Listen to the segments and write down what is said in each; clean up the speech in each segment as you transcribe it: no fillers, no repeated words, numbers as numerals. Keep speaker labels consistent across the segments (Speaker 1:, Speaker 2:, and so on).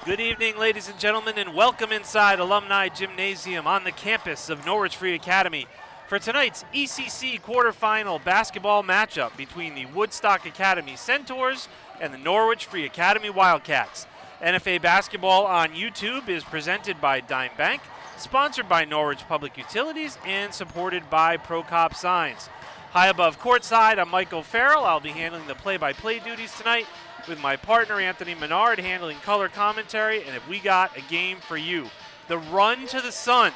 Speaker 1: Good evening, ladies and gentlemen, and welcome inside Alumni Gymnasium on the campus of Norwich Free Academy for tonight's ECC Quarterfinal basketball matchup between the Woodstock Academy Centaurs and the Norwich Free Academy Wildcats. NFA Basketball on YouTube is presented by Dime Bank, sponsored by Norwich Public Utilities, and supported by ProCop Signs. High above courtside, I'm Michael Farrell. I'll be handling the play-by-play duties tonight, with my partner Anthony Menard handling color commentary, and if we got a game for you. The run to the sun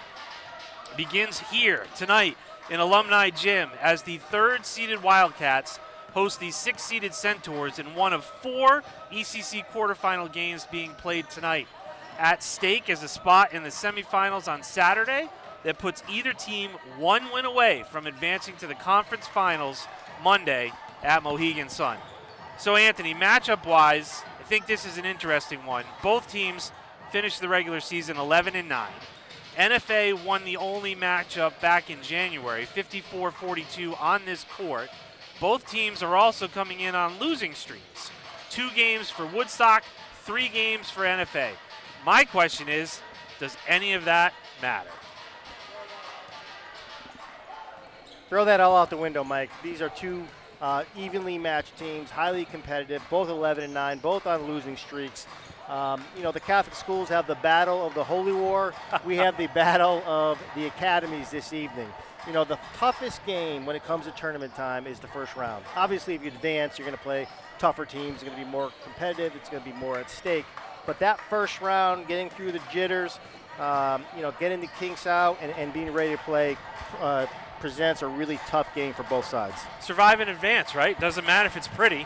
Speaker 1: begins here tonight in Alumni Gym as the third-seeded Wildcats host the sixth-seeded Centaurs in one of 4 ECC quarterfinal games being played tonight. At stake is a spot in the semifinals on Saturday that puts either team one win away from advancing to the conference finals Monday at Mohegan Sun. So, Anthony, matchup-wise, I think this is an interesting one. Both teams finished the regular season 11-9. NFA won the only matchup back in January, 54-42 on this court. Both teams are also coming in on losing streaks. 2 games for Woodstock, 3 games for NFA. My question is, does any of that matter?
Speaker 2: Throw that all out the window, Mike. These are 2 evenly matched teams, highly competitive, both 11-9, both on losing streaks. The Catholic schools have the battle of the Holy War. We have the battle of the academies this evening. The toughest game when it comes to tournament time is the first round. Obviously, if you advance, you're going to play tougher teams. It's going to be more competitive. It's going to be more at stake. But that first round, getting through the jitters, getting the kinks out and being ready to play presents a really tough game for both sides.
Speaker 1: Survive and advance, right? Doesn't matter if it's pretty.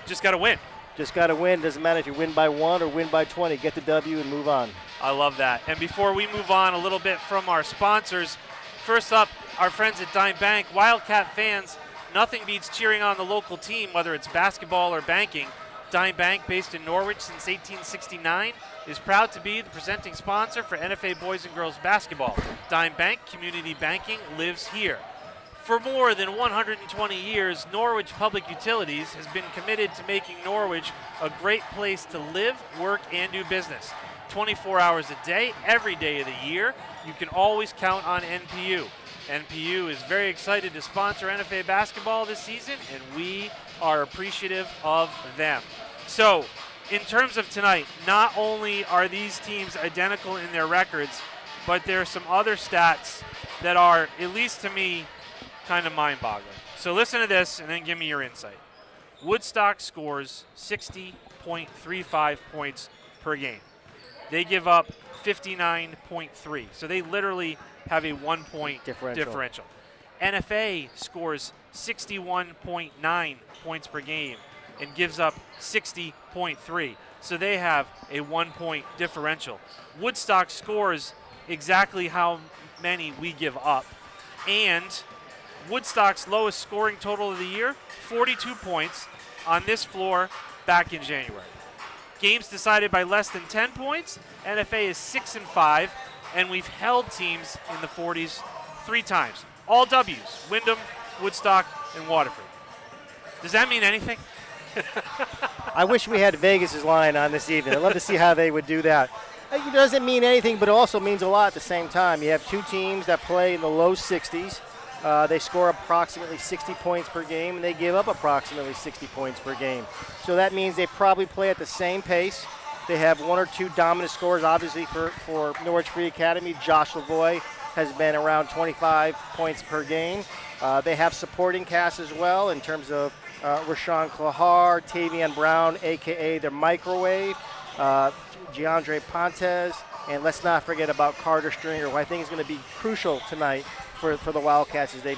Speaker 1: Just got to win.
Speaker 2: Just got to win. Doesn't matter if you win by 1 or win by 20. Get the W and move on.
Speaker 1: I love that. And before we move on a little bit from our sponsors, first up, our friends at Dime Bank. Wildcat fans, nothing beats cheering on the local team, whether it's basketball or banking. Dime Bank, based in Norwich since 1869, is proud to be the presenting sponsor for NFA boys and girls basketball. Dime Bank community banking lives here. For more than 120 years, Norwich Public Utilities has been committed to making Norwich a great place to live, work, and do business. 24 hours a day, every day of the year, you can always count on NPU. NPU is very excited to sponsor NFA basketball this season, and we are appreciative of them. So, in terms of tonight, not only are these teams identical in their records, but there are some other stats that are, at least to me, kind of mind-boggling. So listen to this and then give me your insight. Woodstock scores 60.35 points per game. They give up 59.3. So they literally have a 1-point differential. NFA scores 61.9 points per game and gives up 60.3. So they have a 1-point differential. Woodstock scores exactly how many we give up. And Woodstock's lowest scoring total of the year, 42 points on this floor back in January. Games decided by less than 10 points, NFA is 6-5, and we've held teams in the 40s 3 times. All W's, Wyndham, Woodstock, and Waterford. Does that mean anything?
Speaker 2: I wish we had Vegas' line on this evening. I'd love to see how they would do that. It doesn't mean anything, but it also means a lot at the same time. You have 2 teams that play in the low 60s. They score approximately 60 points per game, and they give up approximately 60 points per game. So that means they probably play at the same pace. They have 1 or 2 dominant scorers, obviously, for Norwich Free Academy. Josh Lavoie has been around 25 points per game. They have supporting cast as well in terms of Rashawn Klahar, Tavian Brown, a.k.a. their microwave, Giandre Pontes, and let's not forget about Carter Stringer, who I think is going to be crucial tonight for the Wildcats as they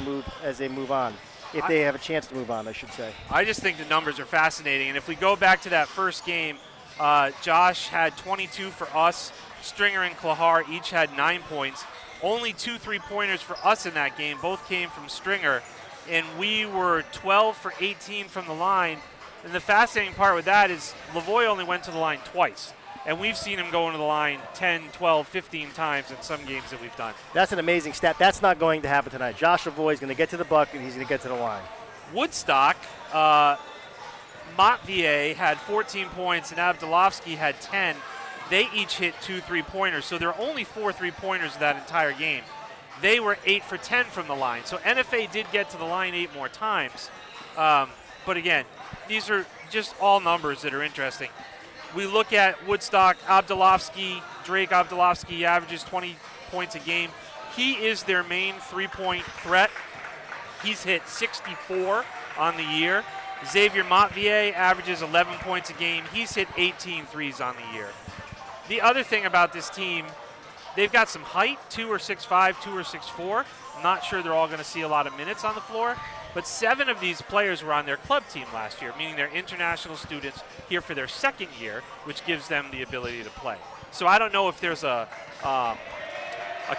Speaker 2: move on. If they have a chance to move on, I should say.
Speaker 1: I just think the numbers are fascinating. And if we go back to that first game, Josh had 22 for us. Stringer and Klahar each had 9 points. Only 2 3-pointers for us in that game. Both came from Stringer. And we were 12 for 18 from the line. And the fascinating part with that is Lavoie only went to the line twice. And we've seen him go into the line 10, 12, 15 times in some games that we've done.
Speaker 2: That's an amazing stat. That's not going to happen tonight. Josh Lavoie is going to get to the bucket. He's going to get to the line.
Speaker 1: Woodstock, Montvier had 14 points and Abdulovsky had 10. they each hit 2 3-pointers. So there are only 4 3-pointers that entire game. They were 8 for 10 from the line. So NFA did get to the line 8 more times. But again, these are just all numbers that are interesting. We look at Woodstock, Drake Abdulovsky averages 20 points a game. He is their main 3-point threat. He's hit 64 on the year. Xavier Montvier averages 11 points a game. He's hit 18 threes on the year. The other thing about this team, they've got some height, 2 or 6'5", 2 or 6'4". I'm not sure they're all going to see a lot of minutes on the floor, but 7 of these players were on their club team last year, meaning they're international students here for their second year, which gives them the ability to play. So I don't know if there's a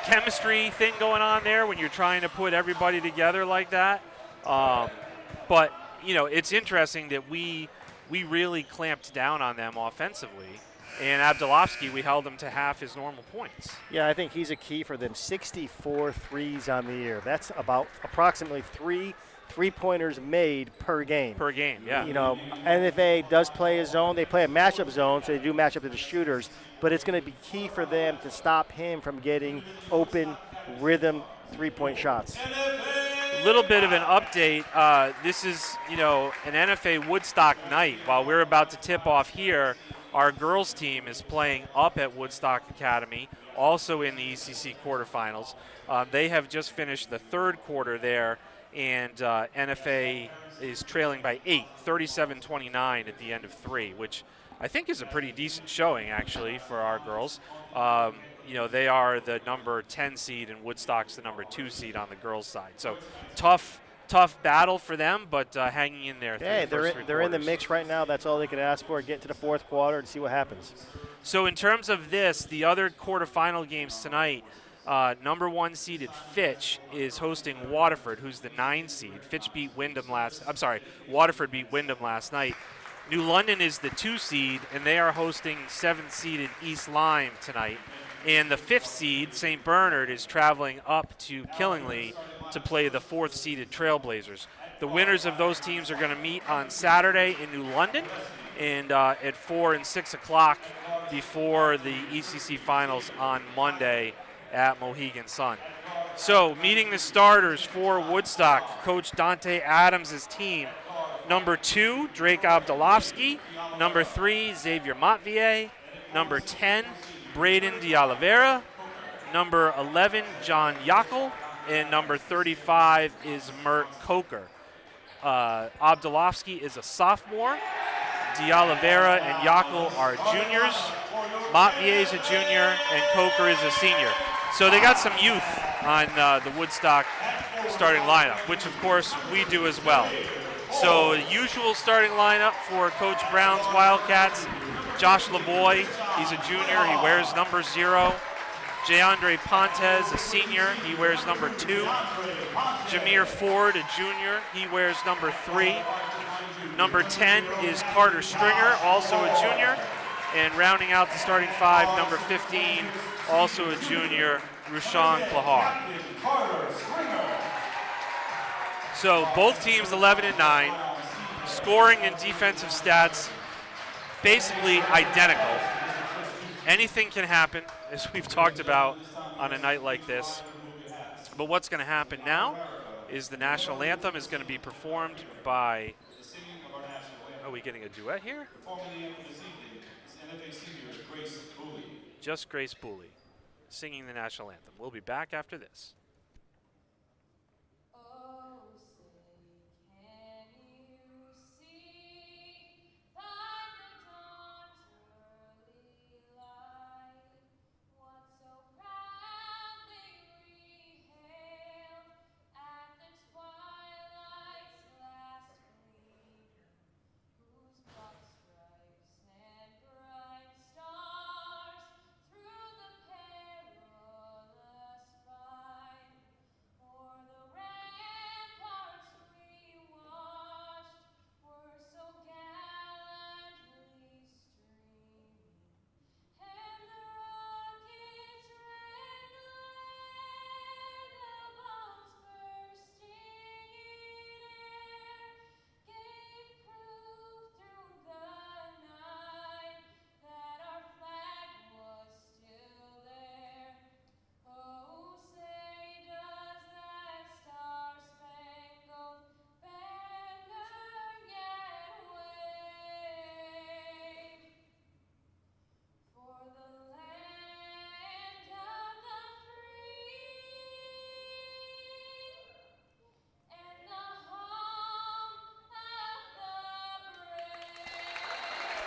Speaker 1: chemistry thing going on there when you're trying to put everybody together like that. But, you know, it's interesting that we really clamped down on them offensively. And Abdulovsky, we held him to half his normal points.
Speaker 2: Yeah, I think he's a key for them. 64 threes on the year. That's about approximately 3 3-pointers made per game.
Speaker 1: Per game, yeah.
Speaker 2: You know, NFA does play a zone. They play a matchup zone, so they do match up to the shooters. But it's going to be key for them to stop him from getting open rhythm 3-point shots.
Speaker 1: A little bit of an update. This is, you know, an NFA Woodstock night. While we're about to tip off here, our girls team is playing up at Woodstock Academy, also in the ECC quarterfinals. They have just finished the third quarter there, and NFA is trailing by 8, 37-29 at the end of 3, which I think is a pretty decent showing, actually, for our girls. You know, they are the number 10 seed, and Woodstock's the number 2 seed on the girls' side. So tough battle for them, but hanging in there.
Speaker 2: Yeah, they're in the mix right now. That's all they can ask for. Get to the fourth quarter and see what happens.
Speaker 1: So in terms of this, the other quarterfinal games tonight, number 1 seeded Fitch is hosting Waterford, who's the 9 seed. Waterford beat Wyndham last night. New London is the 2 seed, and they are hosting 7th seeded East Lyme tonight. And the 5th seed, St. Bernard, is traveling up to Killingly to play the 4th seeded Trailblazers. The winners of those teams are going to meet on Saturday in New London, and at 4 and 6 o'clock before the ECC finals on Monday at Mohegan Sun. So meeting the starters for Woodstock, Coach Dante Adams' team. Number 2, Drake Abdulovsky. Number 3, Xavier Montvier. Number 10, Braden D'Oliveira. Number 11, John Yackel. And number 35 is Mert Coker. Abdulovsky is a sophomore. D'Oliveira and Yackel are juniors. Montvier is a junior, and Coker is a senior. So they got some youth on the Woodstock starting lineup, which of course we do as well. So usual starting lineup for Coach Brown's Wildcats. Josh Lavoie, he's a junior, he wears number 0. Jayandre Pontes, a senior, he wears number 2. Jameer Ford, a junior, he wears number 3. Number 10 is Carter Stringer, also a junior. And rounding out the starting 5, number 15, also a junior, Rushan Klahar. So both teams 11 and 9, scoring and defensive stats basically identical. Anything can happen, as we've talked about on a night like this. But what's going to happen now is the national anthem is going to be performed by, are we getting a duet here? Just Grace Booley singing the national anthem. We'll be back after this.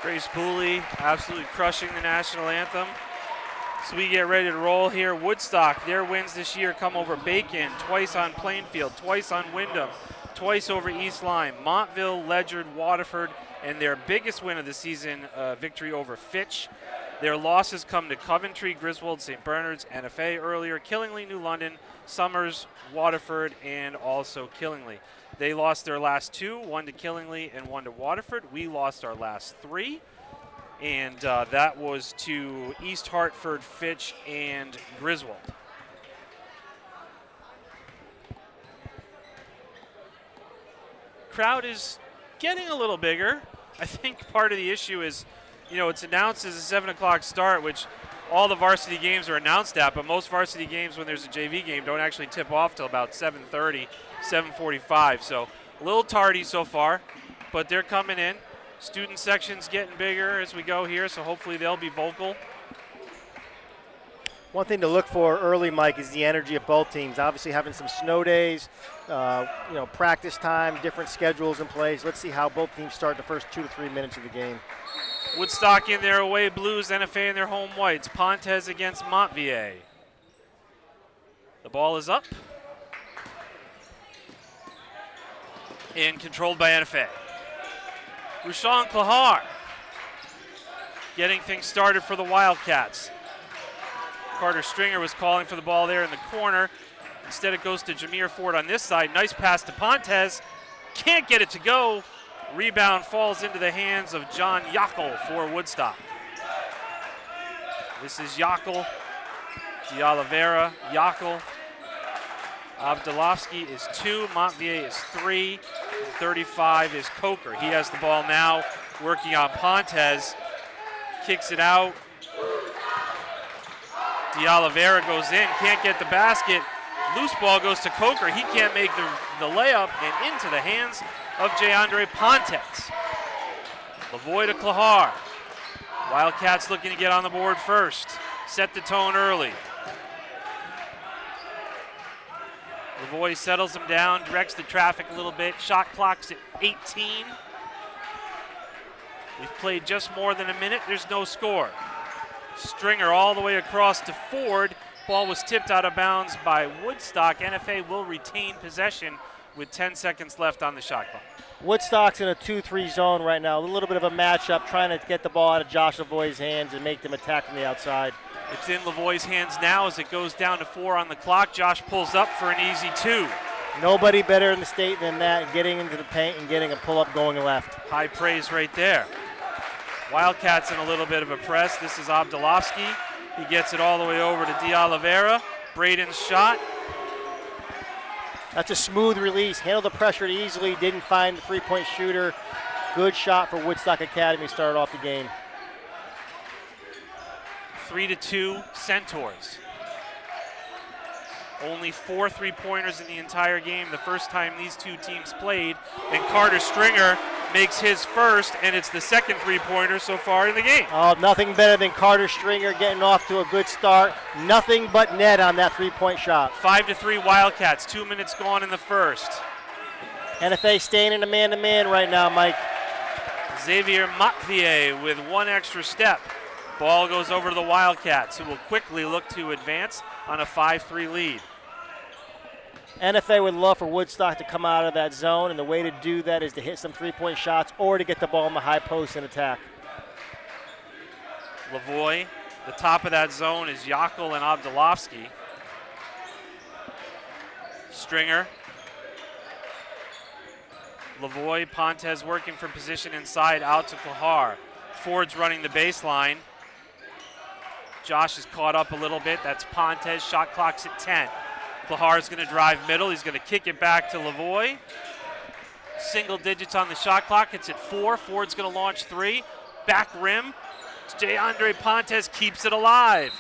Speaker 1: Grace Booley absolutely crushing the national anthem. So we get ready to roll here. Woodstock, their wins this year come over Bacon, twice on Plainfield, twice on Wyndham, twice over East Lyme, Montville, Ledyard, Waterford, and their biggest win of the season, victory over Fitch. Their losses come to Coventry, Griswold, St. Bernard's, NFA earlier, Killingly, New London, Summers, Waterford, and also Killingly. They lost their last two, one to Killingly and one to Waterford. We lost our last three, and that was to East Hartford, Fitch, and Griswold. Crowd is getting a little bigger. I think part of the issue is, it's announced as a 7 o'clock start, which all the varsity games are announced at, but most varsity games when there's a JV game don't actually tip off till about 7:30, 7:45. So a little tardy so far, but they're coming in. Student section's getting bigger as we go here, so hopefully they'll be vocal.
Speaker 2: One thing to look for early, Mike, is the energy of both teams. Obviously having some snow days, practice time, different schedules in place. Let's see how both teams start the first 2 to 3 minutes of the game.
Speaker 1: Woodstock in their away blues, NFA in their home whites. Pontes against Montvier. The ball is up and controlled by NFA. Rushan Klahar getting things started for the Wildcats. Carter Stringer was calling for the ball there in the corner. Instead it goes to Jameer Ford on this side. Nice pass to Pontes. Can't get it to go. Rebound falls into the hands of John Yackel for Woodstock. This is Yackel, De Oliveira, Yackel. Abdulovsky is 2, Montvier is 3, 35 is Coker. He has the ball now, working on Pontes. Kicks it out. De Oliveira goes in, can't get the basket. Loose ball goes to Coker. He can't make the layup, and into the hands of Jayandre Pontes. Lavoie to Klahar. Wildcats looking to get on the board first. Set the tone early. Lavoie settles him down, directs the traffic a little bit. Shot clock's at 18. We've played just more than a minute. There's no score. Stringer all the way across to Ford. Ball was tipped out of bounds by Woodstock. NFA will retain possession with 10 seconds left on the shot clock.
Speaker 2: Woodstock's in a 2-3 zone right now. A little bit of a matchup, trying to get the ball out of Josh Lavoie's hands and make them attack from the outside.
Speaker 1: It's in Lavoie's hands now as it goes down to 4 on the clock. Josh pulls up for an easy 2.
Speaker 2: Nobody better in the state than that, getting into the paint and getting a pull-up going left.
Speaker 1: High praise right there. Wildcats in a little bit of a press. This is Abdulovsky. He gets it all the way over to De Oliveira. Braden's shot.
Speaker 2: That's a smooth release. Handled the pressure easily. Didn't find the three-point shooter. Good shot for Woodstock Academy to start off the game.
Speaker 1: 3-2 Centaurs. Only 4 3-pointers in the entire game the first time these two teams played. And Carter Stringer makes his first, and it's the second 3-pointer so far in the game.
Speaker 2: Oh, nothing better than Carter Stringer getting off to a good start. Nothing but net on that 3-point shot.
Speaker 1: 5-3 Wildcats, 2 minutes gone in the first.
Speaker 2: NFA staying in a man-to-man right now, Mike.
Speaker 1: Xavier Montvier with one extra step. Ball goes over to the Wildcats, who will quickly look to advance on a 5-3 lead.
Speaker 2: NFA would love for Woodstock to come out of that zone, and the way to do that is to hit some three-point shots or to get the ball in the high post and attack.
Speaker 1: Lavoie, the top of that zone is Yackel and Abdulovsky. Stringer. Lavoie, Pontes working from position inside, out to Klahar. Ford's running the baseline. Josh is caught up a little bit. That's Pontes. Shot clock's at 10. Klahar's going to drive middle. He's going to kick it back to Lavoie. Single digits on the shot clock. It's at 4. Ford's going to launch 3. Back rim. Jayandre Pontes keeps it alive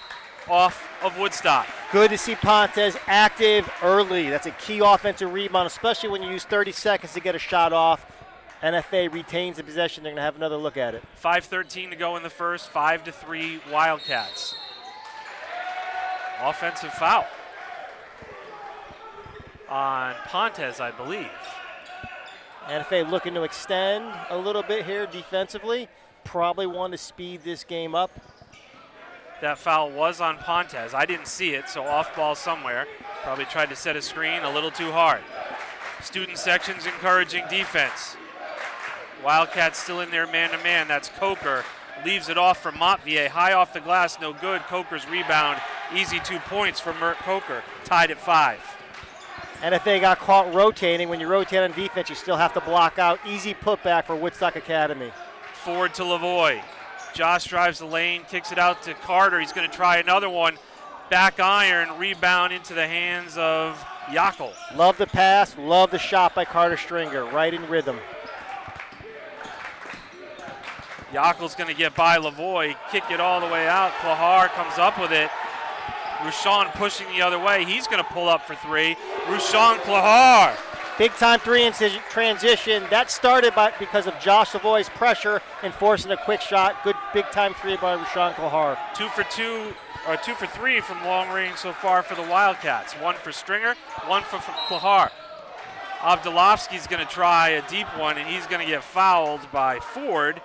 Speaker 1: off of Woodstock.
Speaker 2: Good to see Pontes active early. That's a key offensive rebound, especially when you use 30 seconds to get a shot off. NFA retains the possession. They're going to have another look at it.
Speaker 1: 5:13 to go in the first. 5-3 Wildcats. Offensive foul on Pontes, I believe.
Speaker 2: NFA looking to extend a little bit here defensively. probably want to speed this game up.
Speaker 1: That foul was on Pontes. I didn't see it, so off ball somewhere. Probably tried to set a screen a little too hard. Student section's encouraging defense. Wildcats still in there man-to-man. That's Coker. Leaves it off for Montvier. High off the glass, no good. Coker's rebound. Easy 2 points for Mert Coker. Tied at 5.
Speaker 2: And if they got caught rotating, when you rotate on defense, you still have to block out. Easy putback for Woodstock Academy.
Speaker 1: Forward to Lavoie. Josh drives the lane, kicks it out to Carter. He's going to try another one. Back iron, rebound into the hands of Yackel.
Speaker 2: Love the pass, love the shot by Carter Stringer, right in rhythm.
Speaker 1: Yackel's going to get by Lavoie, kick it all the way out. Klahar comes up with it. Rushan pushing the other way. He's going to pull up for 3. Rushan Klahar.
Speaker 2: Big time 3 in transition. That started because of Josh Lavoie's pressure and forcing a quick shot. Good big time 3 by Rushan Klahar.
Speaker 1: 2 for 3 from long range so far for the Wildcats. 1 for Stringer, 1 for Klahar. Abdulovsky's going to try a deep one, and he's going to get fouled by Ford,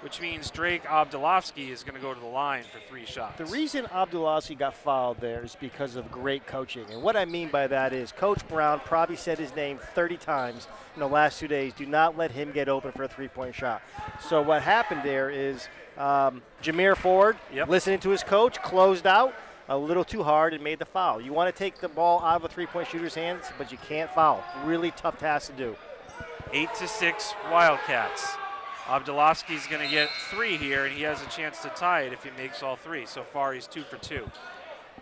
Speaker 1: which means Drake Abdulovsky is going to go to the line for 3 shots.
Speaker 2: The reason Abdulovsky got fouled there is because of great coaching. And what I mean by that is Coach Brown probably said his name 30 times in the last 2 days. Do not let him get open for a 3-point shot. So what happened there is Jameer Ford, listening to his coach, closed out a little too hard and made the foul. You want to take the ball out of a 3-point shooter's hands, but you can't foul. Really tough task to do.
Speaker 1: 8-6 Wildcats. Abdulovsky's going to get 3 here, and he has a chance to tie it if he makes all 3. So far, he's 2 for 2.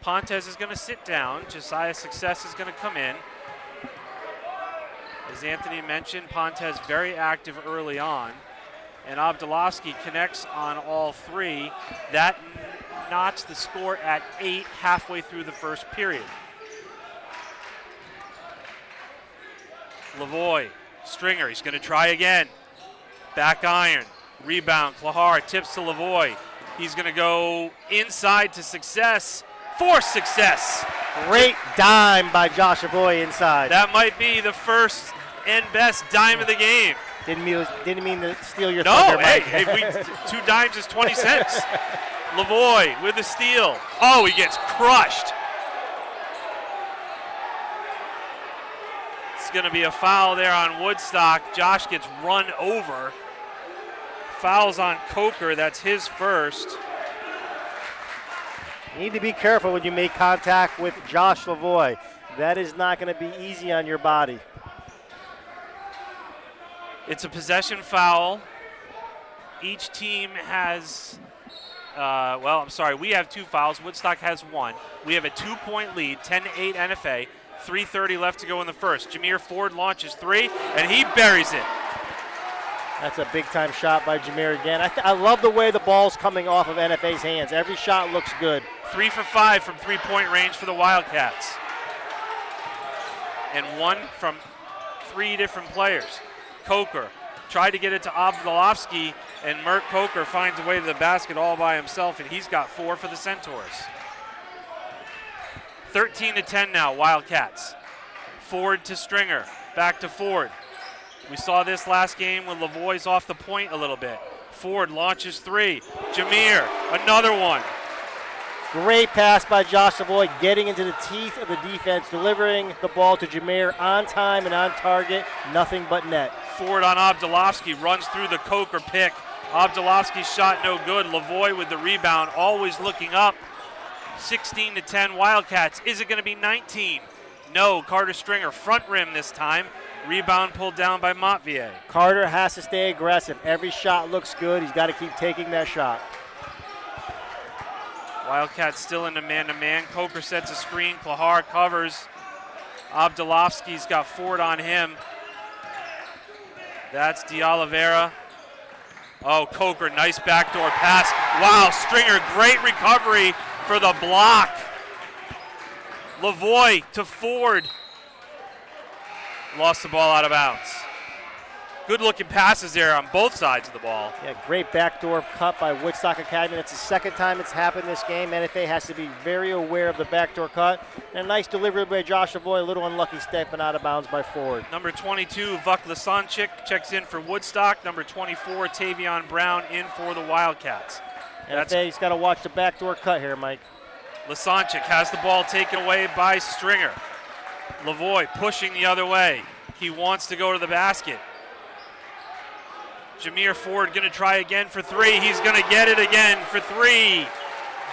Speaker 1: Pontes is going to sit down. Josiah Success is going to come in. As Anthony mentioned, Pontes very active early on, and Abdulovsky connects on all 3. That notched the score at 8 halfway through the first period. Lavoie, Stringer, he's going to try again. Back iron, rebound, Klahar tips to Lavoie. He's going to go inside to Success for Success.
Speaker 2: Great dime by Josh Lavoie inside.
Speaker 1: That might be the first and best dime of the game.
Speaker 2: Didn't mean to steal your thunder, Mike.
Speaker 1: Hey, 2 dimes is 20 cents. Lavoie with the steal. Oh, he gets crushed. It's going to be a foul there on Woodstock. Josh gets run over. Fouls on Coker, that's his first.
Speaker 2: You need to be careful when you make contact with Josh Lavoie. That is not going to be easy on your body.
Speaker 1: It's a possession foul. Each team has, we have 2 fouls. Woodstock has 1. We have a 2-point lead, 10-8 NFA. 3:30 left to go in the first. Jameer Ford launches 3, and he buries it.
Speaker 2: That's a big-time shot by Jameer again. I love the way the ball's coming off of NFA's hands. Every shot looks good.
Speaker 1: 3 for 5 from 3-point range for the Wildcats. And 1 from 3 different players. Coker tried to get it to Abdulovsky, and Mert Coker finds a way to the basket all by himself, and he's got 4 for the Centaurs. 13-10 now, Wildcats. Ford to Stringer, back to Ford. We saw this last game when Lavoie's off the point a little bit. Ford launches 3. Jameer, another one.
Speaker 2: Great pass by Josh Lavoie, getting into the teeth of the defense, delivering the ball to Jameer on time and on target. Nothing but net.
Speaker 1: Ford on Abdulovsky, runs through the Coker pick. Abdulovsky's shot no good. Lavoie with the rebound, always looking up. 16-10 Wildcats. Is it going to be 19? No, Carter Stringer, front rim this time. Rebound pulled down by Montvier.
Speaker 2: Carter has to stay aggressive. Every shot looks good. He's got to keep taking that shot.
Speaker 1: Wildcats still in the man-to-man. Coker sets a screen. Klahar covers. Abdulovsky's got Ford on him. That's D'Oliveira. Oh, Coker, nice backdoor pass. Wow, Stringer, great recovery for the block. Lavoie to Ford. Lost the ball out of bounds. Good looking passes there on both sides of the ball.
Speaker 2: Yeah, great backdoor cut by Woodstock Academy. That's the second time it's happened this game. NFA has to be very aware of the backdoor cut. And a nice delivery by Josh Avoy, a little unlucky stepping out of bounds by Ford.
Speaker 1: Number 22, Vuk Lasanchik checks in for Woodstock. Number 24, Tavion Brown in for the Wildcats.
Speaker 2: NFA's got to watch the backdoor cut here, Mike.
Speaker 1: Lasanchik has the ball taken away by Stringer. Lavoie pushing the other way. He wants to go to the basket. Jameer Ford going to try again for three. He's going to get it again for three.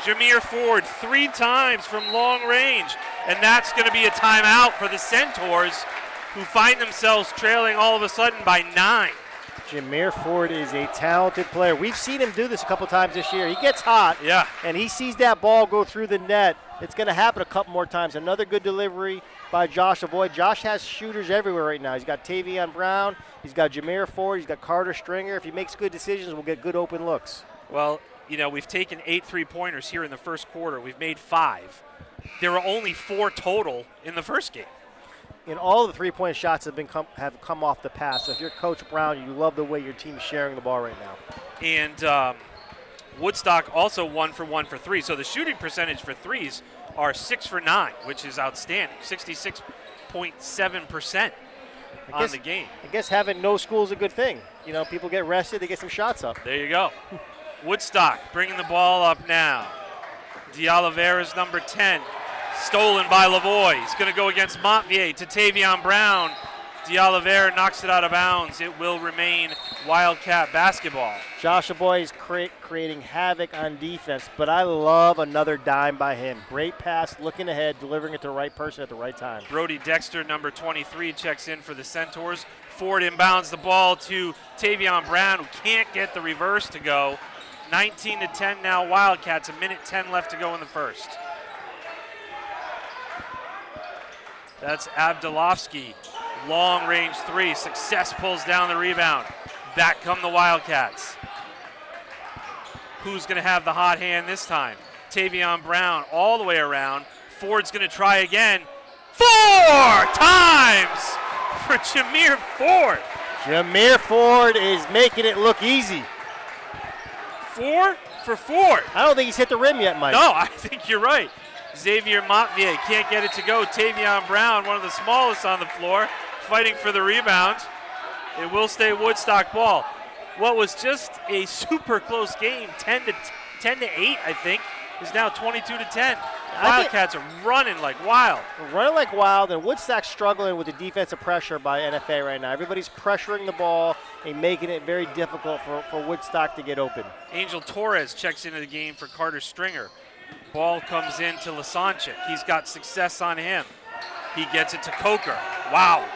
Speaker 1: Jameer Ford 3 times from long range. And that's going to be a timeout for the Centaurs, who find themselves trailing all of a sudden by 9.
Speaker 2: Jameer Ford is a talented player. We've seen him do this a couple times this year. He gets hot,
Speaker 1: yeah,
Speaker 2: and he sees that ball go through the net. It's going to happen a couple more times. Another good delivery by Josh Avoy. Josh has shooters everywhere right now. He's got Tavion Brown. He's got Jameer Ford. He's got Carter Stringer. If he makes good decisions, we'll get good open looks.
Speaker 1: Well, you know, we've taken 8 3-pointers here in the first quarter. We've made 5. There were only 4 total in the first game.
Speaker 2: And all the three-point shots have come off the pass. So if you're Coach Brown, you love the way your team's sharing the ball right now.
Speaker 1: And Woodstock also 1 for 1 for 3. So the shooting percentage for threes are 6 for 9, which is outstanding. 66.7% on the game.
Speaker 2: I guess having no school is a good thing. You know, people get rested, they get some shots up.
Speaker 1: There you go. Woodstock bringing the ball up now. D'Oliveira's number 10. Stolen by Lavoie. He's going to go against Montvier to Tavion Brown. D'Oliveira knocks it out of bounds. It will remain Wildcat basketball.
Speaker 2: Josh Avoy is creating havoc on defense, but I love another dime by him. Great pass, looking ahead, delivering it to the right person at the right time.
Speaker 1: Brody Dexter, number 23, checks in for the Centaurs. Ford inbounds the ball to Tavion Brown, who can't get the reverse to go. 19-10 now Wildcats, 1:10 left to go in the first. That's Abdulovsky, long range 3. Success pulls down the rebound. Back come the Wildcats. Who's going to have the hot hand this time? Tavion Brown all the way around. Ford's going to try again. 4 times for Jameer Ford.
Speaker 2: Jameer Ford is making it look easy.
Speaker 1: 4 for Ford.
Speaker 2: I don't think he's hit the rim yet, Mike.
Speaker 1: No, I think you're right. Xavier Montvier can't get it to go. Tavion Brown, one of the smallest on the floor, fighting for the rebound. It will stay Woodstock ball. What was just a super close game, 10 to 8, I think, is now 22-10. Wildcats are running like wild.
Speaker 2: Running like wild, and Woodstock's struggling with the defensive pressure by NFA right now. Everybody's pressuring the ball and making it very difficult for Woodstock to get open.
Speaker 1: Angel Torres checks into the game for Carter Stringer. Ball comes in to Lasanchik. He's got success on him. He gets it to Coker. Wow,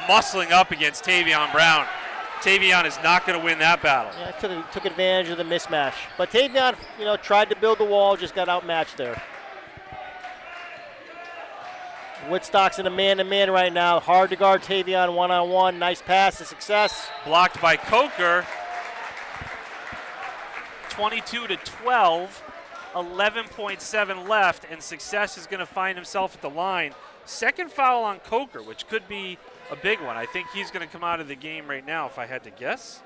Speaker 1: muscling up against Tavion Brown. Tavion is not going to win that battle.
Speaker 2: Yeah, took advantage of the mismatch. But Tavion, tried to build the wall, just got outmatched there. Woodstock's in a man-to-man right now. Hard to guard Tavion one-on-one. Nice pass to success.
Speaker 1: Blocked by Coker. 22-12. 11.7 left, and Success is going to find himself at the line. Second foul on Coker, which could be a big one. I think he's going to come out of the game right now, if I had to guess.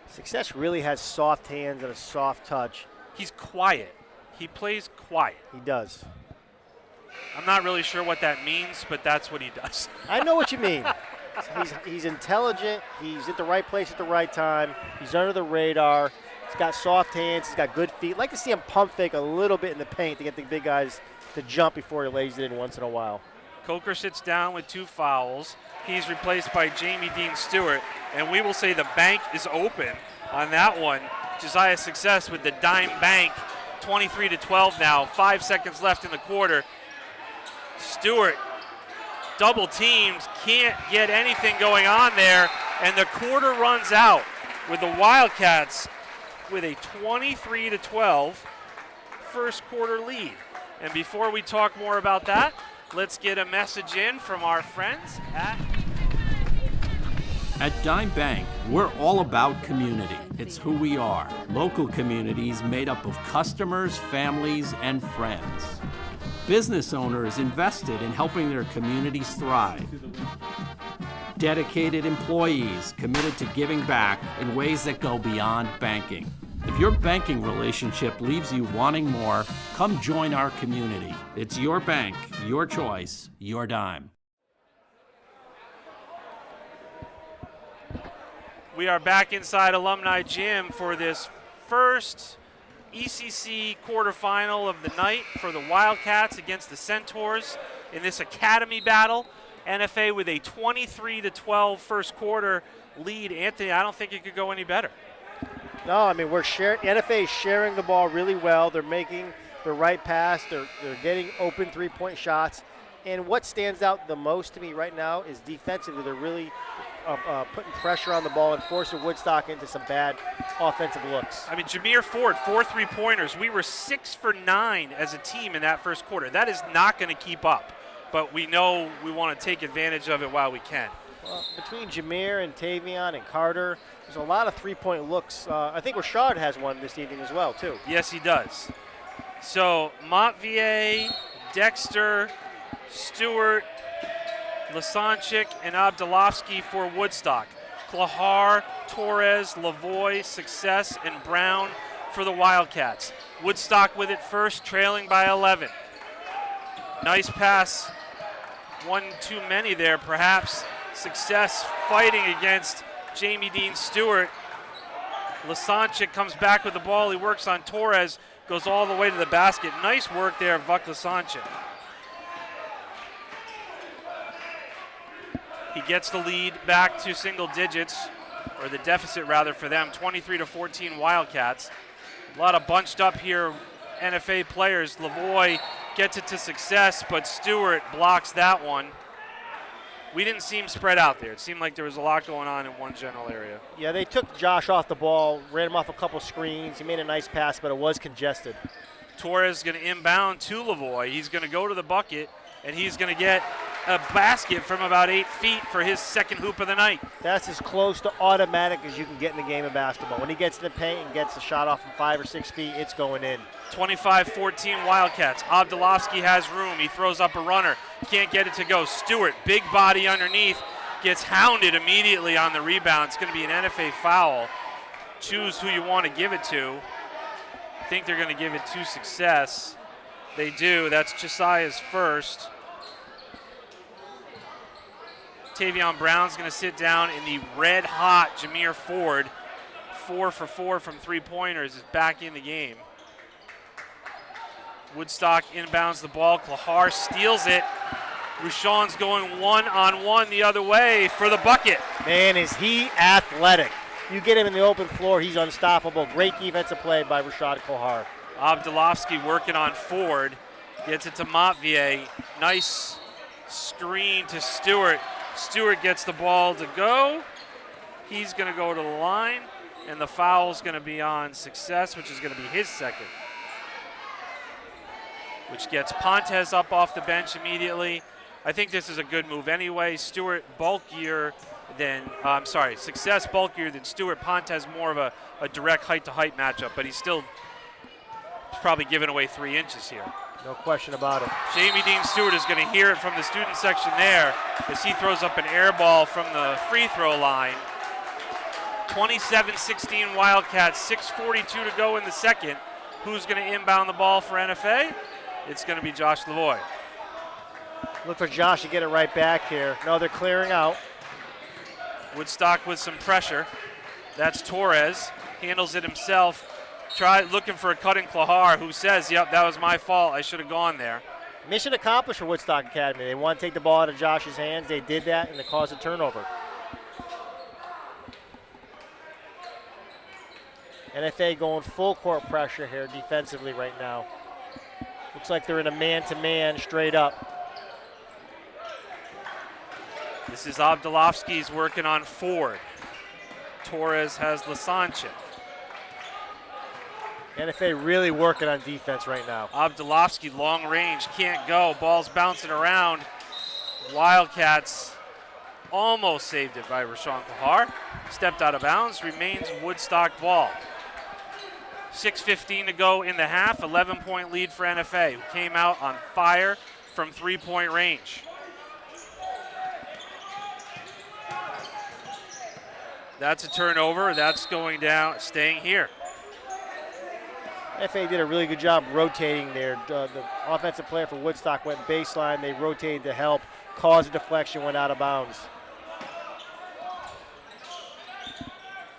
Speaker 2: Success really has soft hands and a soft touch.
Speaker 1: He's quiet. He plays quiet.
Speaker 2: He does.
Speaker 1: I'm not really sure what that means, but that's what he does.
Speaker 2: I know what you mean. He's intelligent. He's at the right place at the right time. He's under the radar. He's got soft hands. He's got good feet. I'd like to see him pump fake a little bit in the paint to get the big guys to jump before he lays it in once in a while.
Speaker 1: Coker sits down with 2 fouls. He's replaced by Jamie Dean Stewart, and we will say the bank is open on that one. Josiah Success with the dime bank, 23-12 now. 5 seconds left in the quarter. Stewart double teams, can't get anything going on there, and the quarter runs out with the Wildcats with a 23-12 first quarter lead. And before we talk more about that, let's get a message in from our friends
Speaker 3: At Dime Bank, we're all about community. It's who we are. Local communities made up of customers, families, and friends. Business owners invested in helping their communities thrive. dedicated employees committed to giving back in ways that go beyond banking. If your banking relationship leaves you wanting more, come join our community. It's your bank, your choice, your dime.
Speaker 1: We are back inside Alumni Gym for this first ECC quarterfinal of the night for the Wildcats against the Centaurs in this academy battle. NFA with a 23-12 first quarter lead. Anthony, I don't think it could go any better.
Speaker 2: No, I mean, NFA is sharing the ball really well. They're making the right pass. They're getting open three-point shots. And what stands out the most to me right now is defensively, they're really putting pressure on the ball and forcing Woodstock into some bad offensive looks.
Speaker 1: I mean, Jameer Ford, 4 3-pointers. We were 6 for 9 as a team in that first quarter. That is not going to keep up, but we know we want to take advantage of it while we can.
Speaker 2: Well, between Jameer and Tavion and Carter, there's a lot of three-point looks. I think Rashad has one this evening as well, too.
Speaker 1: Yes, he does. So Montvier, Dexter, Stewart, Lasanchik, and Abdulovsky for Woodstock. Klahar, Torres, Lavoie, Success, and Brown for the Wildcats. Woodstock with it first, trailing by 11. Nice pass. One too many there, perhaps. Success fighting against Jamie Dean Stewart. Lasanchik comes back with the ball. He works on Torres, goes all the way to the basket. Nice work there, Vuk Lasanchik. He gets the lead back to single digits, or the deficit rather for them, 23-14 Wildcats. A lot of bunched up here NFA players. Lavoie gets it to Success, but Stewart blocks that one. We didn't seem spread out there. It seemed like there was a lot going on in one general area.
Speaker 2: Yeah, they took Josh off the ball, ran him off a couple screens. He made a nice pass, but it was congested.
Speaker 1: Torres is going to inbound to Lavoie. He's going to go to the bucket, and he's going to get a basket from about 8 feet for his second hoop of the night.
Speaker 2: That's as close to automatic as you can get in the game of basketball. When he gets in the paint and gets a shot off from 5 or 6 feet, it's going in.
Speaker 1: 25-14 Wildcats. Abdulovsky has room. He throws up a runner. Can't get it to go. Stewart, big body underneath, gets hounded immediately on the rebound. It's going to be an NFA foul. Choose who you want to give it to. I think they're going to give it to Success. They do. That's Josiah's first. Tavion Brown's going to sit down in the red-hot Jameer Ford. 4 for 4 from three-pointers, is back in the game. Woodstock inbounds the ball. Klahar steals it. Rushawn's going one-on-one the other way for the bucket.
Speaker 2: Man, is he athletic. You get him in the open floor, he's unstoppable. Great defensive play by Rashad Klahar.
Speaker 1: Abdulovsky working on Ford. Gets it to Montvier. Nice screen to Stewart. Stewart gets the ball to go. He's going to go to the line, and the foul's going to be on Success, which is going to be his second, which gets Pontes up off the bench immediately. I think this is a good move anyway. Stewart bulkier than, Success bulkier than Stewart. Pontes more of a direct height-to-height matchup, but he's still probably giving away 3 inches here.
Speaker 2: No question about it.
Speaker 1: Jamie Dean Stewart is going to hear it from the student section there as he throws up an air ball from the free throw line. 27-16 Wildcats, 6:42 to go in the second. Who's going to inbound the ball for NFA? It's going to be Josh Lavoie.
Speaker 2: Look for Josh to get it right back here. No, they're clearing out.
Speaker 1: Woodstock with some pressure. That's Torres. Handles it himself. Looking for a cutting Klahar, who says, yep, that was my fault. I should have gone there.
Speaker 2: Mission accomplished for Woodstock Academy. They want to take the ball out of Josh's hands. They did that, and it caused a turnover. NFA going full court pressure here defensively right now. Looks like they're in a man-to-man straight up.
Speaker 1: This is Abdulovsky's working on Ford. Torres has Lasanchik.
Speaker 2: NFA really working on defense right now.
Speaker 1: Abdulovsky, long range, can't go. Ball's bouncing around. Wildcats almost saved it by Rashawn Kahar. Stepped out of bounds, remains Woodstock ball. 6:15 to go in the half, 11-point lead for NFA, who came out on fire from 3-point range. That's a turnover. That's going down, staying here.
Speaker 2: FA did a really good job rotating there. The offensive player for Woodstock went baseline. They rotated to help, caused a deflection, went out of bounds.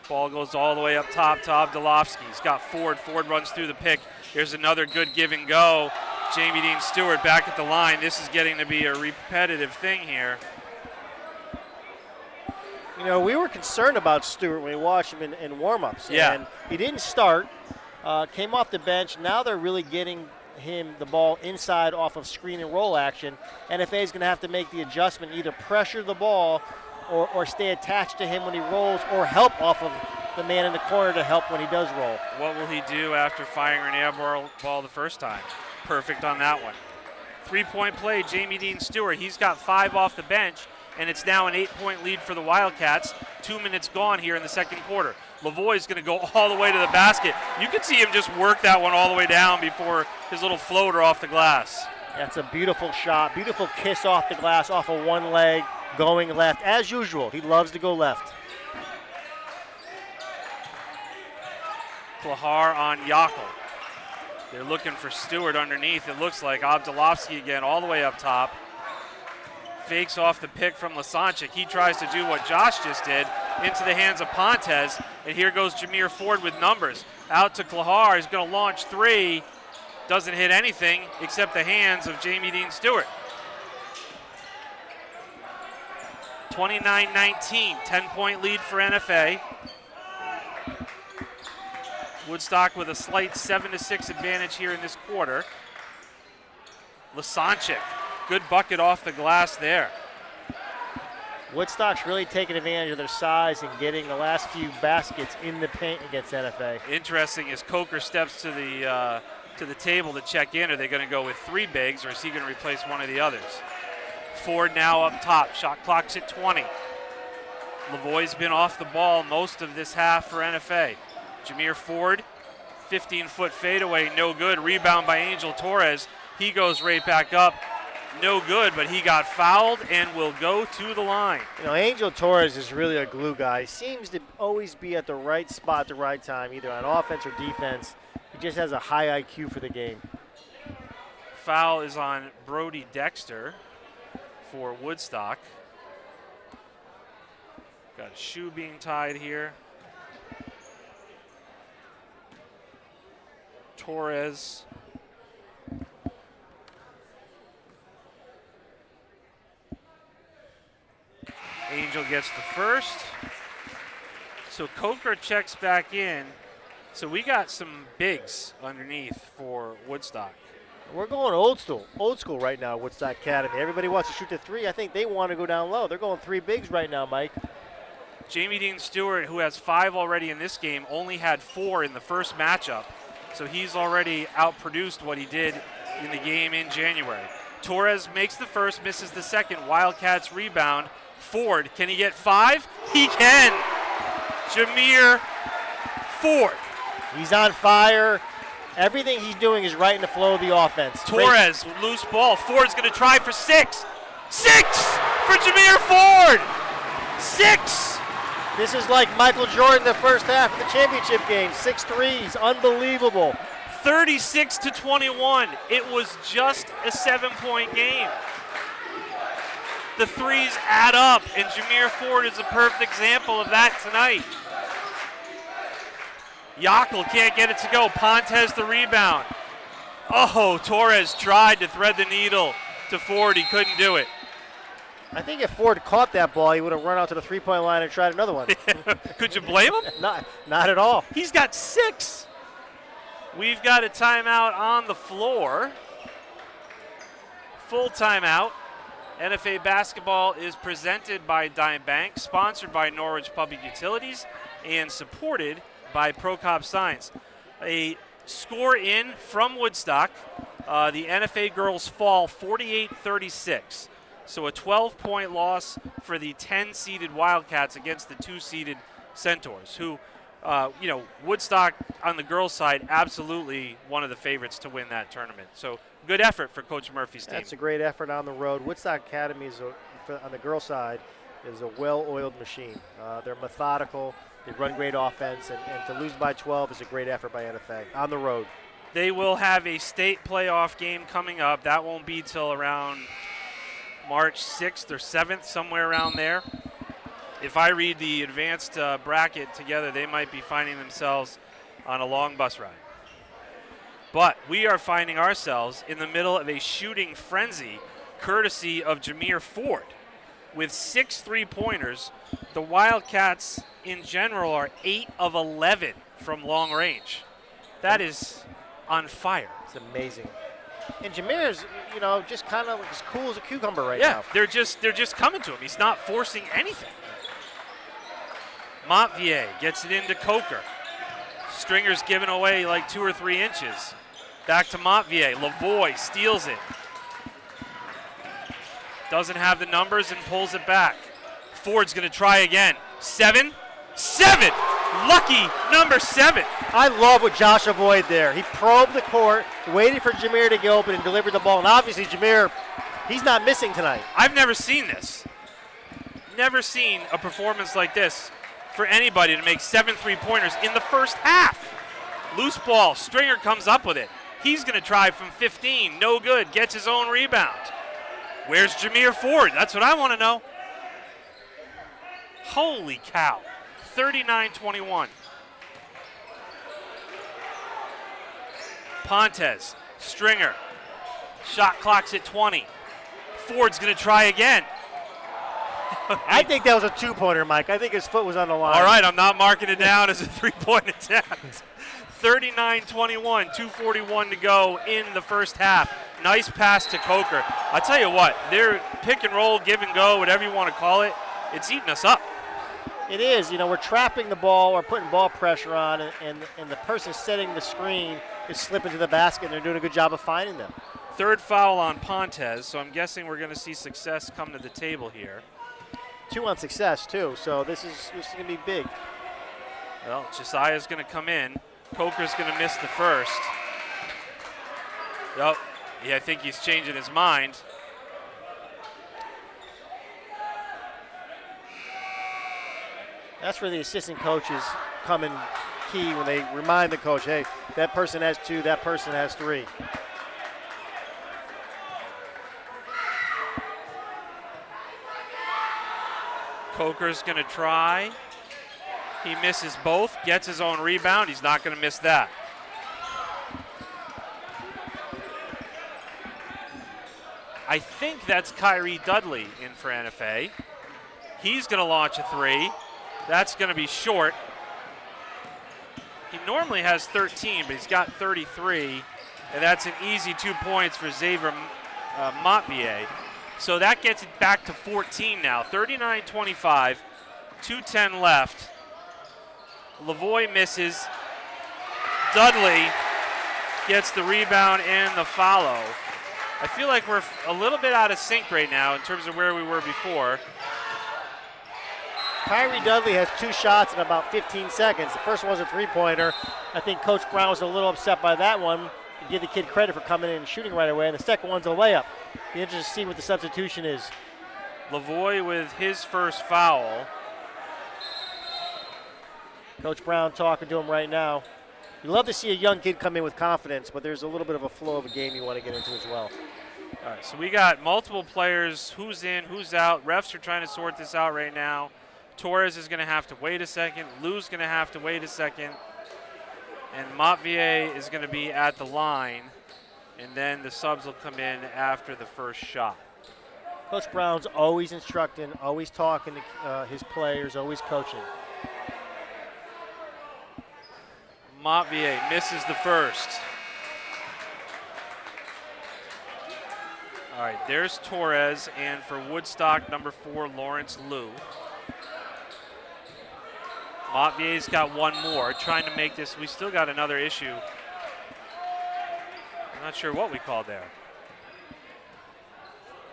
Speaker 1: Ball goes all the way up top to Obdolovsky. He's got Ford. Ford runs through the pick. Here's another good give and go. Jamie Dean Stewart back at the line. This is getting to be a repetitive thing here.
Speaker 2: You know, we were concerned about Stewart when we watched him in warm-ups.
Speaker 1: Yeah.
Speaker 2: And he didn't start, came off the bench. Now they're really getting him the ball inside off of screen and roll action. NFA is going to have to make the adjustment, either pressure the ball or stay attached to him when he rolls, or help off of the man in the corner to help when he does roll.
Speaker 1: What will he do after firing an air ball the first time? Perfect on that one. 3-point play, Jamie Dean Stewart. He's got 5 off the bench, and it's now an 8-point lead for the Wildcats. 2 minutes gone here in the second quarter. Lavoie is going to go all the way to the basket. You can see him just work that one all the way down before his little floater off the glass.
Speaker 2: That's a beautiful shot, beautiful kiss off the glass, off of one leg, going left. As usual, he loves to go left.
Speaker 1: Klahar on Yakel. They're looking for Stewart underneath. It looks like Obdolovsky again all the way up top. Fakes off the pick from Lasanchik. He tries to do what Josh just did into the hands of Pontes. And here goes Jameer Ford with numbers. Out to Klahar. He's going to launch 3. Doesn't hit anything except the hands of Jamie Dean Stewart. 29-19, 10-point lead for NFA. Woodstock with a slight 7-6 advantage here in this quarter. Lasanchik, good bucket off the glass there.
Speaker 2: Woodstock's really taking advantage of their size and getting the last few baskets in the paint against NFA.
Speaker 1: Interesting as Coker steps to the table to check in. Are they going to go with 3 bigs, or is he going to replace one of the others? Ford now up top. Shot clock's at 20. Lavoie's been off the ball most of this half for NFA. Jameer Ford, 15-foot fadeaway, no good. Rebound by Angel Torres. He goes right back up. No good, but he got fouled and will go to the line.
Speaker 2: You know, Angel Torres is really a glue guy. He seems to always be at the right spot at the right time, either on offense or defense. He just has a high IQ for the game.
Speaker 1: Foul is on Brody Dexter for Woodstock. Got a shoe being tied here. Torres. Angel gets the first. So Coker checks back in. So we got some bigs underneath for Woodstock.
Speaker 2: We're going old school right now, Woodstock Academy. Everybody wants to shoot the 3. I think they want to go down low. They're going 3 bigs right now, Mike.
Speaker 1: Jamie Dean Stewart, who has 5 already in this game, only had 4 in the first matchup. So he's already outproduced what he did in the game in January. Torres makes the first, misses the second. Wildcats rebound. Ford, can he get 5? He can. Jameer Ford.
Speaker 2: He's on fire. Everything he's doing is right in the flow of the offense.
Speaker 1: Torres, loose ball. Ford's going to try for 6. 6 for Jameer Ford. 6.
Speaker 2: This is like Michael Jordan the first half of the championship game. 6 threes, unbelievable.
Speaker 1: 36-21. It was just a 7-point game. The threes add up, and Jameer Ford is a perfect example of that tonight. Yakel can't get it to go. Pontes the rebound. Oh, Torres tried to thread the needle to Ford. He couldn't do it.
Speaker 2: I think if Ford caught that ball, he would have run out to the 3-point line and tried another one.
Speaker 1: Could you blame him?
Speaker 2: Not at all.
Speaker 1: He's got 6. We've got a timeout on the floor. Full timeout. NFA basketball is presented by Dime Bank, sponsored by Norwich Public Utilities, and supported by ProCop Science. A score in from Woodstock. The NFA girls fall 48-36. So a 12-point loss for the 10-seeded Wildcats against the 2-seeded Centaurs, who, Woodstock on the girls' side, absolutely one of the favorites to win that tournament. So good effort for Coach Murphy's team.
Speaker 2: That's a great effort on the road. Woodstock Academy is, on the girls' side, is a well-oiled machine. They're methodical. They run great offense, and to lose by 12 is a great effort by NFA on the road.
Speaker 1: They will have a state playoff game coming up. That won't be till around March 6th or 7th, somewhere around there. If I read the advanced bracket together, they might be finding themselves on a long bus ride. But we are finding ourselves in the middle of a shooting frenzy, courtesy of Jameer Ford. With 6 3-pointers, the Wildcats in general are 8 of 11 from long range. That is on fire.
Speaker 2: It's amazing. And Jameer's, just kind of as cool as a cucumber right
Speaker 1: now.
Speaker 2: Yeah,
Speaker 1: they're just coming to him. He's not forcing anything. Montvier gets it into Coker. Stringer's giving away like 2 or 3 inches. Back to Montvier. Lavoie steals it. Doesn't have the numbers and pulls it back. Ford's going to try again. 7. Lucky number 7.
Speaker 2: I love what Josh avoided there. He probed the court, waited for Jameer to get open, and delivered the ball. And obviously, Jameer, he's not missing tonight.
Speaker 1: I've never seen this. Never seen a performance like this for anybody to make 7 3-pointers in the first half. Loose ball. Stringer comes up with it. He's going to try from 15. No good. Gets his own rebound. Where's Jameer Ford? That's what I want to know. Holy cow. 39-21. Pontes, Stringer. Shot clock's at 20. Ford's going to try again.
Speaker 2: I think that was a 2-pointer, Mike. I think his foot was on the line.
Speaker 1: All right, I'm not marking it down as a 3-point attempt. 39-21, 2:41 to go in the first half. Nice pass to Coker. I'll tell you what, their pick and roll, give and go, whatever you want to call it, it's eating us up.
Speaker 2: It is. We're trapping the ball, we're putting ball pressure on, and the person setting the screen is slipping to the basket, and they're doing a good job of finding them.
Speaker 1: Third foul on Pontes, so I'm guessing we're going to see success come to the table here.
Speaker 2: 2 on success, too, so this is going to be big.
Speaker 1: Well, Josiah's going to come in. Coker's going to miss the first. Yep. Yeah, I think he's changing his mind.
Speaker 2: That's where the assistant coaches come in key when they remind the coach, hey, that person has 2, that person has 3.
Speaker 1: Coker's going to try. He misses both, gets his own rebound. He's not going to miss that. I think that's Kyrie Dudley in for NFA. He's going to launch a 3. That's going to be short. He normally has 13, but he's got 33, and that's an easy 2 points for Xavier Montvier. So that gets it back to 14 now. 39-25, 2:10 left. Lavoie misses. Dudley gets the rebound and the follow. I feel like we're a little bit out of sync right now in terms of where we were before.
Speaker 2: Kyrie Dudley has 2 shots in about 15 seconds. The first one was a 3-pointer. I think Coach Brown was a little upset by that one. Give the kid credit for coming in and shooting right away. And the second one's a layup. Be interested to see what the substitution is.
Speaker 1: Lavoie with his first foul.
Speaker 2: Coach Brown talking to him right now. You love to see a young kid come in with confidence, but there's a little bit of a flow of a game you want to get into as well.
Speaker 1: All right, so we got multiple players. Who's in, who's out. Refs are trying to sort this out right now. Torres is going to have to wait a second. Lou's going to have to wait a second. And Montvier is going to be at the line. And then the subs will come in after the first shot.
Speaker 2: Coach Brown's always instructing, always talking to his players, always coaching.
Speaker 1: Montvier misses the first. All right, there's Torres, and for Woodstock, number 4, Lawrence Lou. Montvier's got one more, trying to make this. We still got another issue. I'm not sure what we called there.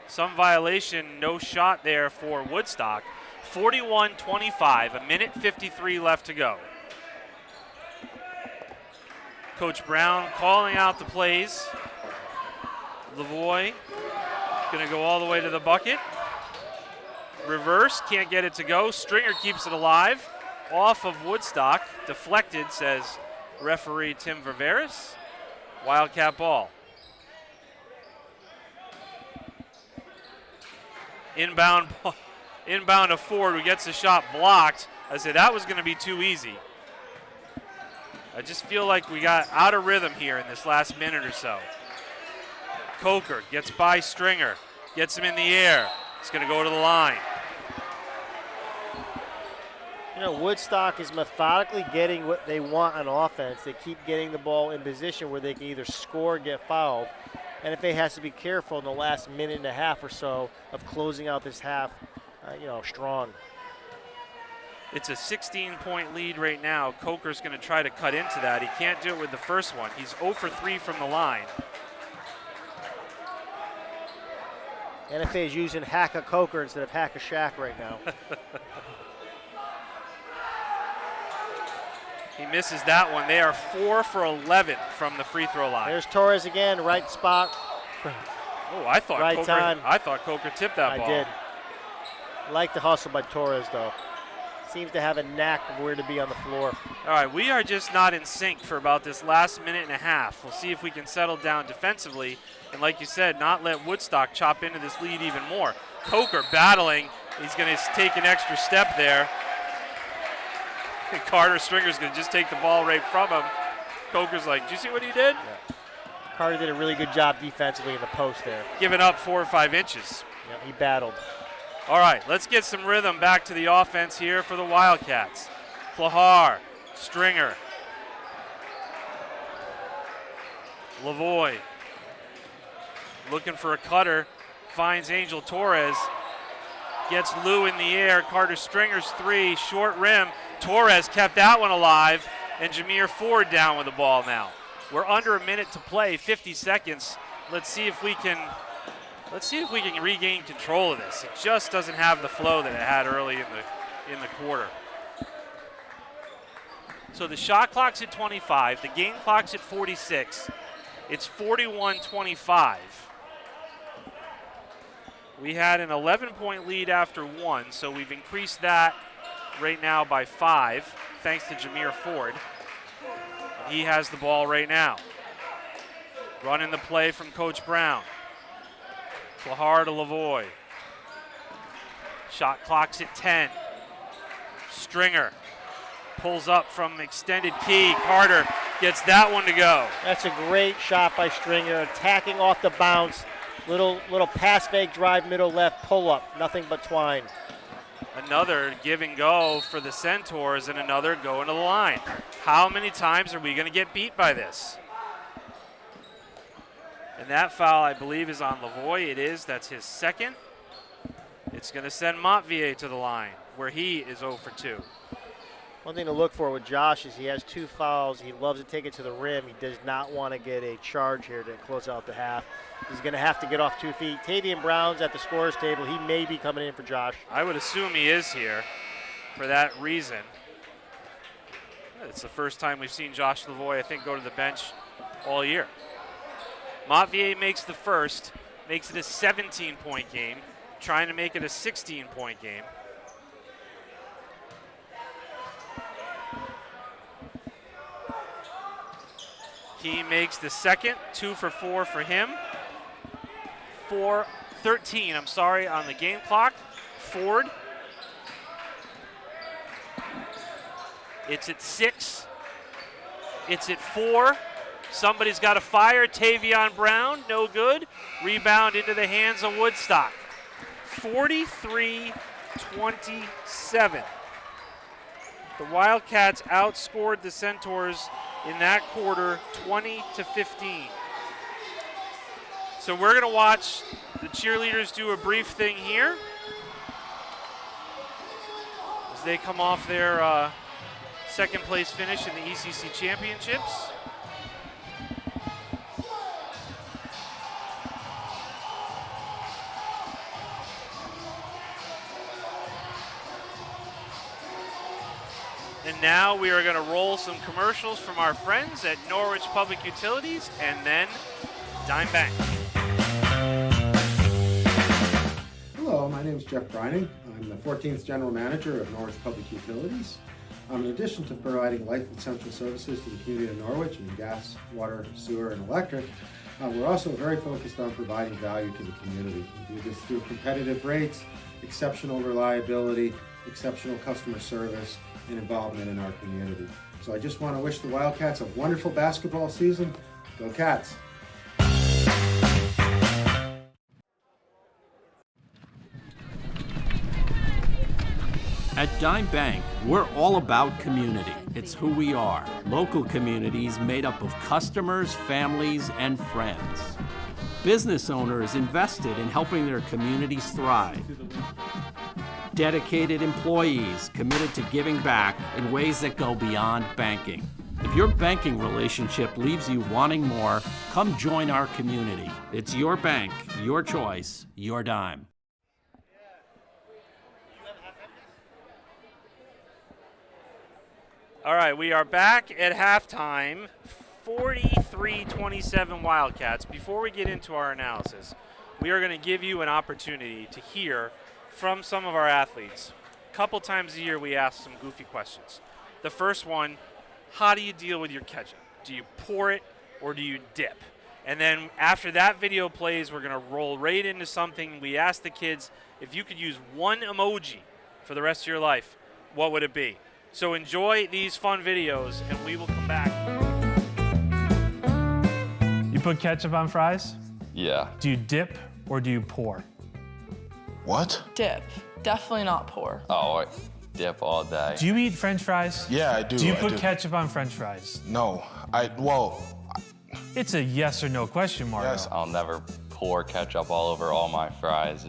Speaker 1: Some violation, no shot there for Woodstock. 41-25, 1:53 left to go. Coach Brown calling out the plays. Lavoie going to go all the way to the bucket. Reverse, can't get it to go. Stringer keeps it alive. Off of Woodstock, deflected, says referee Tim Ververis. Wildcat ball. Inbound to Ford, who gets the shot blocked. I said that was going to be too easy. I just feel like we got out of rhythm here in this last minute or so. Coker gets by Stringer, gets him in the air. He's going to go to the line.
Speaker 2: You know, Woodstock is methodically getting what they want on offense. They keep getting the ball in position where they can either score or get fouled. And if they has to be careful in the last minute and a half or so of closing out this half, strong.
Speaker 1: It's a 16-point lead right now. Coker's going to try to cut into that. He can't do it with the first one. He's 0 for 3 from the line.
Speaker 2: NFA is using Hack-a-Coker instead of Hack-a-Shack right now.
Speaker 1: He misses that one. They are 4 for 11 from the free throw line.
Speaker 2: There's Torres again, right spot.
Speaker 1: Oh, I thought
Speaker 2: right time.
Speaker 1: I thought Coker tipped that ball.
Speaker 2: I did. Like the hustle by Torres, though. Seems to have a knack of where to be on the floor.
Speaker 1: All right, we are just not in sync for about this last minute and a half. We'll see if we can settle down defensively. And like you said, not let Woodstock chop into this lead even more. Coker battling. He's going to take an extra step there. And Carter Stringer's going to just take the ball right from him. Coker's like, did you see what he did?
Speaker 2: Yeah. Carter did a really good job defensively in the post there.
Speaker 1: Giving up 4 or 5 inches.
Speaker 2: Yeah, he battled.
Speaker 1: All right, let's get some rhythm back to the offense here for the Wildcats. Plahar, Stringer, Lavoie looking for a cutter, finds Angel Torres, gets Lou in the air. Carter Stringer's 3, short rim. Torres kept that one alive, and Jameer Ford down with the ball now. We're under a minute to play, 50 seconds. Let's see if we can regain control of this. It just doesn't have the flow that it had early in the quarter. So the shot clock's at 25, the game clock's at 46. It's 41-25. We had an 11-point lead after 1, so we've increased that right now by 5, thanks to Jameer Ford. He has the ball right now. Running the play from Coach Brown. Plahar to Lavoie. Shot clock's at 10. Stringer pulls up from extended key. Carter gets that one to go.
Speaker 2: That's a great shot by Stringer, attacking off the bounce. Little pass fake drive, middle left, pull up, nothing but twine.
Speaker 1: Another give and go for the Centaurs and another going to the line. How many times are we going to get beat by this? And that foul, I believe, is on Lavoie. It is. That's his second. It's going to send Montvier to the line, where he is 0 for 2.
Speaker 2: One thing to look for with Josh is he has 2 fouls. He loves to take it to the rim. He does not want to get a charge here to close out the half. He's going to have to get off 2 feet. Tavian Brown's at the scorer's table. He may be coming in for Josh.
Speaker 1: I would assume he is here for that reason. It's the first time we've seen Josh Lavoie, I think, go to the bench all year. Montvier makes the first, makes it a 17-point game, trying to make it a 16-point game. He makes the second, 2 for 4 for him. 4:13, on the game clock. Ford. It's at 6. It's at 4. Somebody's got to fire. Tavion Brown, no good. Rebound into the hands of Woodstock. 43-27. The Wildcats outscored the Centaurs in that quarter 20-15. So we're going to watch the cheerleaders do a brief thing here as they come off their second place finish in the ECC Championships. And now we are going to roll some commercials from our friends at Norwich Public Utilities and then Dime Bank.
Speaker 4: Hello, my name is Jeff Brining. I'm the 14th General Manager of Norwich Public Utilities. In addition to providing life-essential services to the community of Norwich in gas, water, sewer, and electric, we're also very focused on providing value to the community. We do this through competitive rates, exceptional reliability, exceptional customer service, and involvement in our community. So I just want to wish the Wildcats a wonderful basketball season. Go Cats!
Speaker 3: At Dime Bank, we're all about community. It's who we are. Local communities made up of customers, families, and friends. Business owners invested in helping their communities thrive. Dedicated employees committed to giving back in ways that go beyond banking. If your banking relationship leaves you wanting more, come join our community. It's your bank, your choice, your dime.
Speaker 1: All right, we are back at halftime, 43-27 Wildcats. Before we get into our analysis, we are going to give you an opportunity to hear from some of our athletes. A couple times a year we ask some goofy questions. The first one, how do you deal with your ketchup? Do you pour it or do you dip? And then after that video plays, we're going to roll right into something. We asked the kids, if you could use one emoji for the rest of your life, what would it be? So enjoy these fun videos, and we will come back.
Speaker 5: You put ketchup on fries?
Speaker 6: Yeah.
Speaker 5: Do you dip or do you pour?
Speaker 7: What?
Speaker 8: Dip. Definitely not pour.
Speaker 6: Oh, I dip all day.
Speaker 5: Do you eat French fries?
Speaker 7: Yeah, I do.
Speaker 5: Do you
Speaker 7: I
Speaker 5: put
Speaker 7: do.
Speaker 5: ketchup on French fries?
Speaker 7: No.
Speaker 5: It's a yes or no question, Mario.
Speaker 7: Yes.
Speaker 6: I'll never pour ketchup all over all my fries.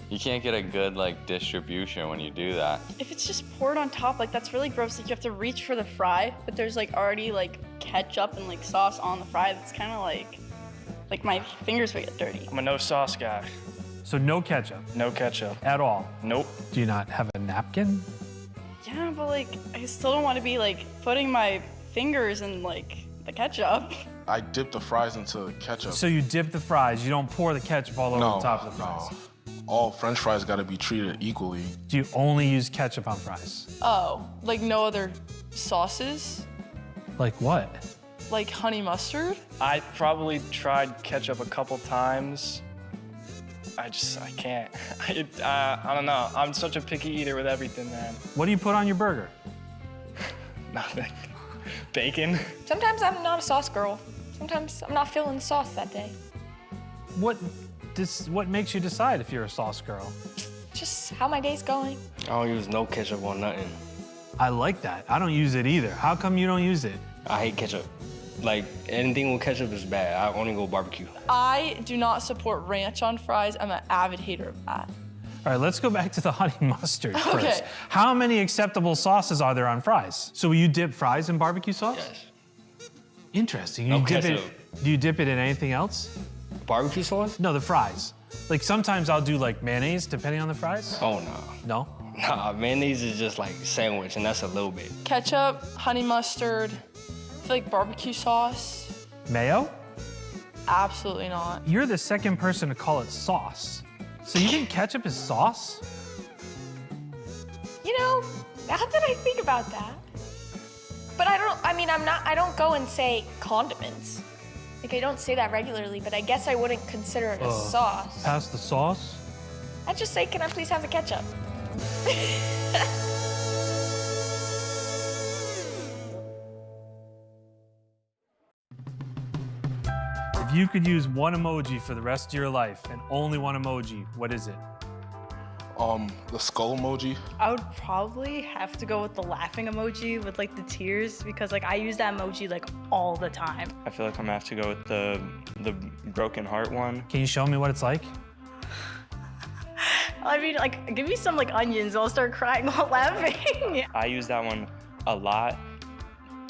Speaker 6: You can't get a good distribution when you do that.
Speaker 8: If it's just poured on top, that's really gross. You have to reach for the fry, but there's already ketchup and sauce on the fry. That's kind of like my fingers would get dirty.
Speaker 9: I'm a no sauce guy.
Speaker 5: So no ketchup?
Speaker 9: No ketchup.
Speaker 5: At all?
Speaker 9: Nope.
Speaker 5: Do you not have a napkin?
Speaker 8: Yeah, but I still don't want to be putting my fingers in the ketchup.
Speaker 7: I dip the fries into ketchup.
Speaker 5: So you dip the fries, you don't pour the ketchup all over the top of the fries?
Speaker 7: No. All French fries gotta be treated equally.
Speaker 5: Do you only use ketchup on fries?
Speaker 8: Oh, no other sauces?
Speaker 5: Like what?
Speaker 8: Like honey mustard?
Speaker 9: I probably tried ketchup a couple times. I can't. I don't know. I'm such a picky eater with everything, man.
Speaker 5: What do you put on your burger?
Speaker 9: Nothing. Bacon.
Speaker 10: Sometimes I'm not a sauce girl. Sometimes I'm not feeling sauce that day.
Speaker 5: What makes you decide if you're a sauce girl?
Speaker 10: Just how my day's going.
Speaker 9: I don't use no ketchup on nothing.
Speaker 5: I like that. I don't use it either. How come you don't use it?
Speaker 9: I hate ketchup. Anything with ketchup is bad. I only go barbecue.
Speaker 8: I do not support ranch on fries. I'm an avid hater of that.
Speaker 5: All right, let's go back to the honey mustard first.
Speaker 8: Okay.
Speaker 5: How many acceptable sauces are there on fries? So will you dip fries in barbecue sauce?
Speaker 9: Yes.
Speaker 5: Interesting.
Speaker 9: No
Speaker 5: You dip
Speaker 9: ketchup.
Speaker 5: do you dip it in anything else?
Speaker 9: Barbecue sauce?
Speaker 5: No, the fries. Sometimes I'll do mayonnaise depending on the fries.
Speaker 9: Oh, no.
Speaker 5: No?
Speaker 9: Nah, mayonnaise is just sandwich, and that's a little bit.
Speaker 8: Ketchup, honey mustard, I feel barbecue sauce.
Speaker 5: Mayo?
Speaker 8: Absolutely not.
Speaker 5: You're the second person to call it sauce. So you think ketchup is sauce?
Speaker 10: You know, now that I think about that. But I don't go and say condiments. I don't say that regularly, but I guess I wouldn't consider it a sauce.
Speaker 5: Pass the sauce?
Speaker 10: I'd just say, can I please have the ketchup?
Speaker 5: If you could use one emoji for the rest of your life, and only one emoji, what is it?
Speaker 7: The skull emoji.
Speaker 11: I would probably have to go with the laughing emoji with the tears because I use that emoji all the time.
Speaker 9: I feel I'm gonna have to go with the broken heart one.
Speaker 5: Can you show me what it's like?
Speaker 11: Give me some onions, I'll start crying while laughing.
Speaker 9: I use that one a lot,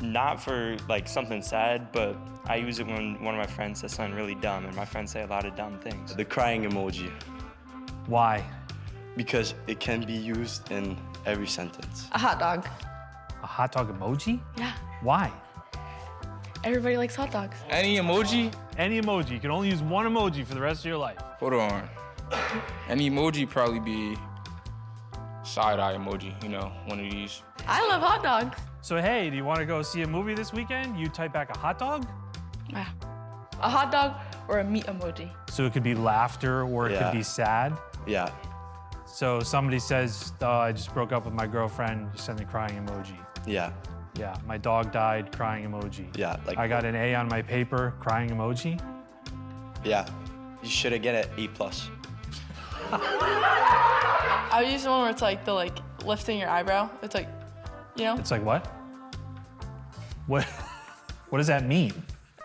Speaker 9: not for something sad, but I use it when one of my friends says something really dumb, and my friends say a lot of dumb things.
Speaker 12: The crying emoji.
Speaker 5: Why?
Speaker 12: Because it can be used in every sentence.
Speaker 10: A hot dog.
Speaker 5: A hot dog emoji?
Speaker 10: Yeah.
Speaker 5: Why?
Speaker 10: Everybody likes hot dogs.
Speaker 13: Any emoji?
Speaker 5: Any emoji. You can only use one emoji for the rest of your life.
Speaker 13: Hold on. Any emoji probably be
Speaker 7: side-eye emoji, you know, one of these.
Speaker 8: I love hot dogs.
Speaker 5: So hey, do you want to go see a movie this weekend? You type back a hot dog?
Speaker 8: A hot dog or a meat emoji.
Speaker 5: So it could be laughter or it could be sad.
Speaker 12: Yeah.
Speaker 5: So somebody says, oh, I just broke up with my girlfriend, you send the crying emoji.
Speaker 12: Yeah.
Speaker 5: Yeah, my dog died, crying emoji.
Speaker 12: Yeah. Like
Speaker 5: I got an A on my paper, crying emoji.
Speaker 12: Yeah. You should have get an A+.
Speaker 8: I would use the one where it's like the lifting your eyebrow. It's like, you know?
Speaker 5: It's like what? What does that mean?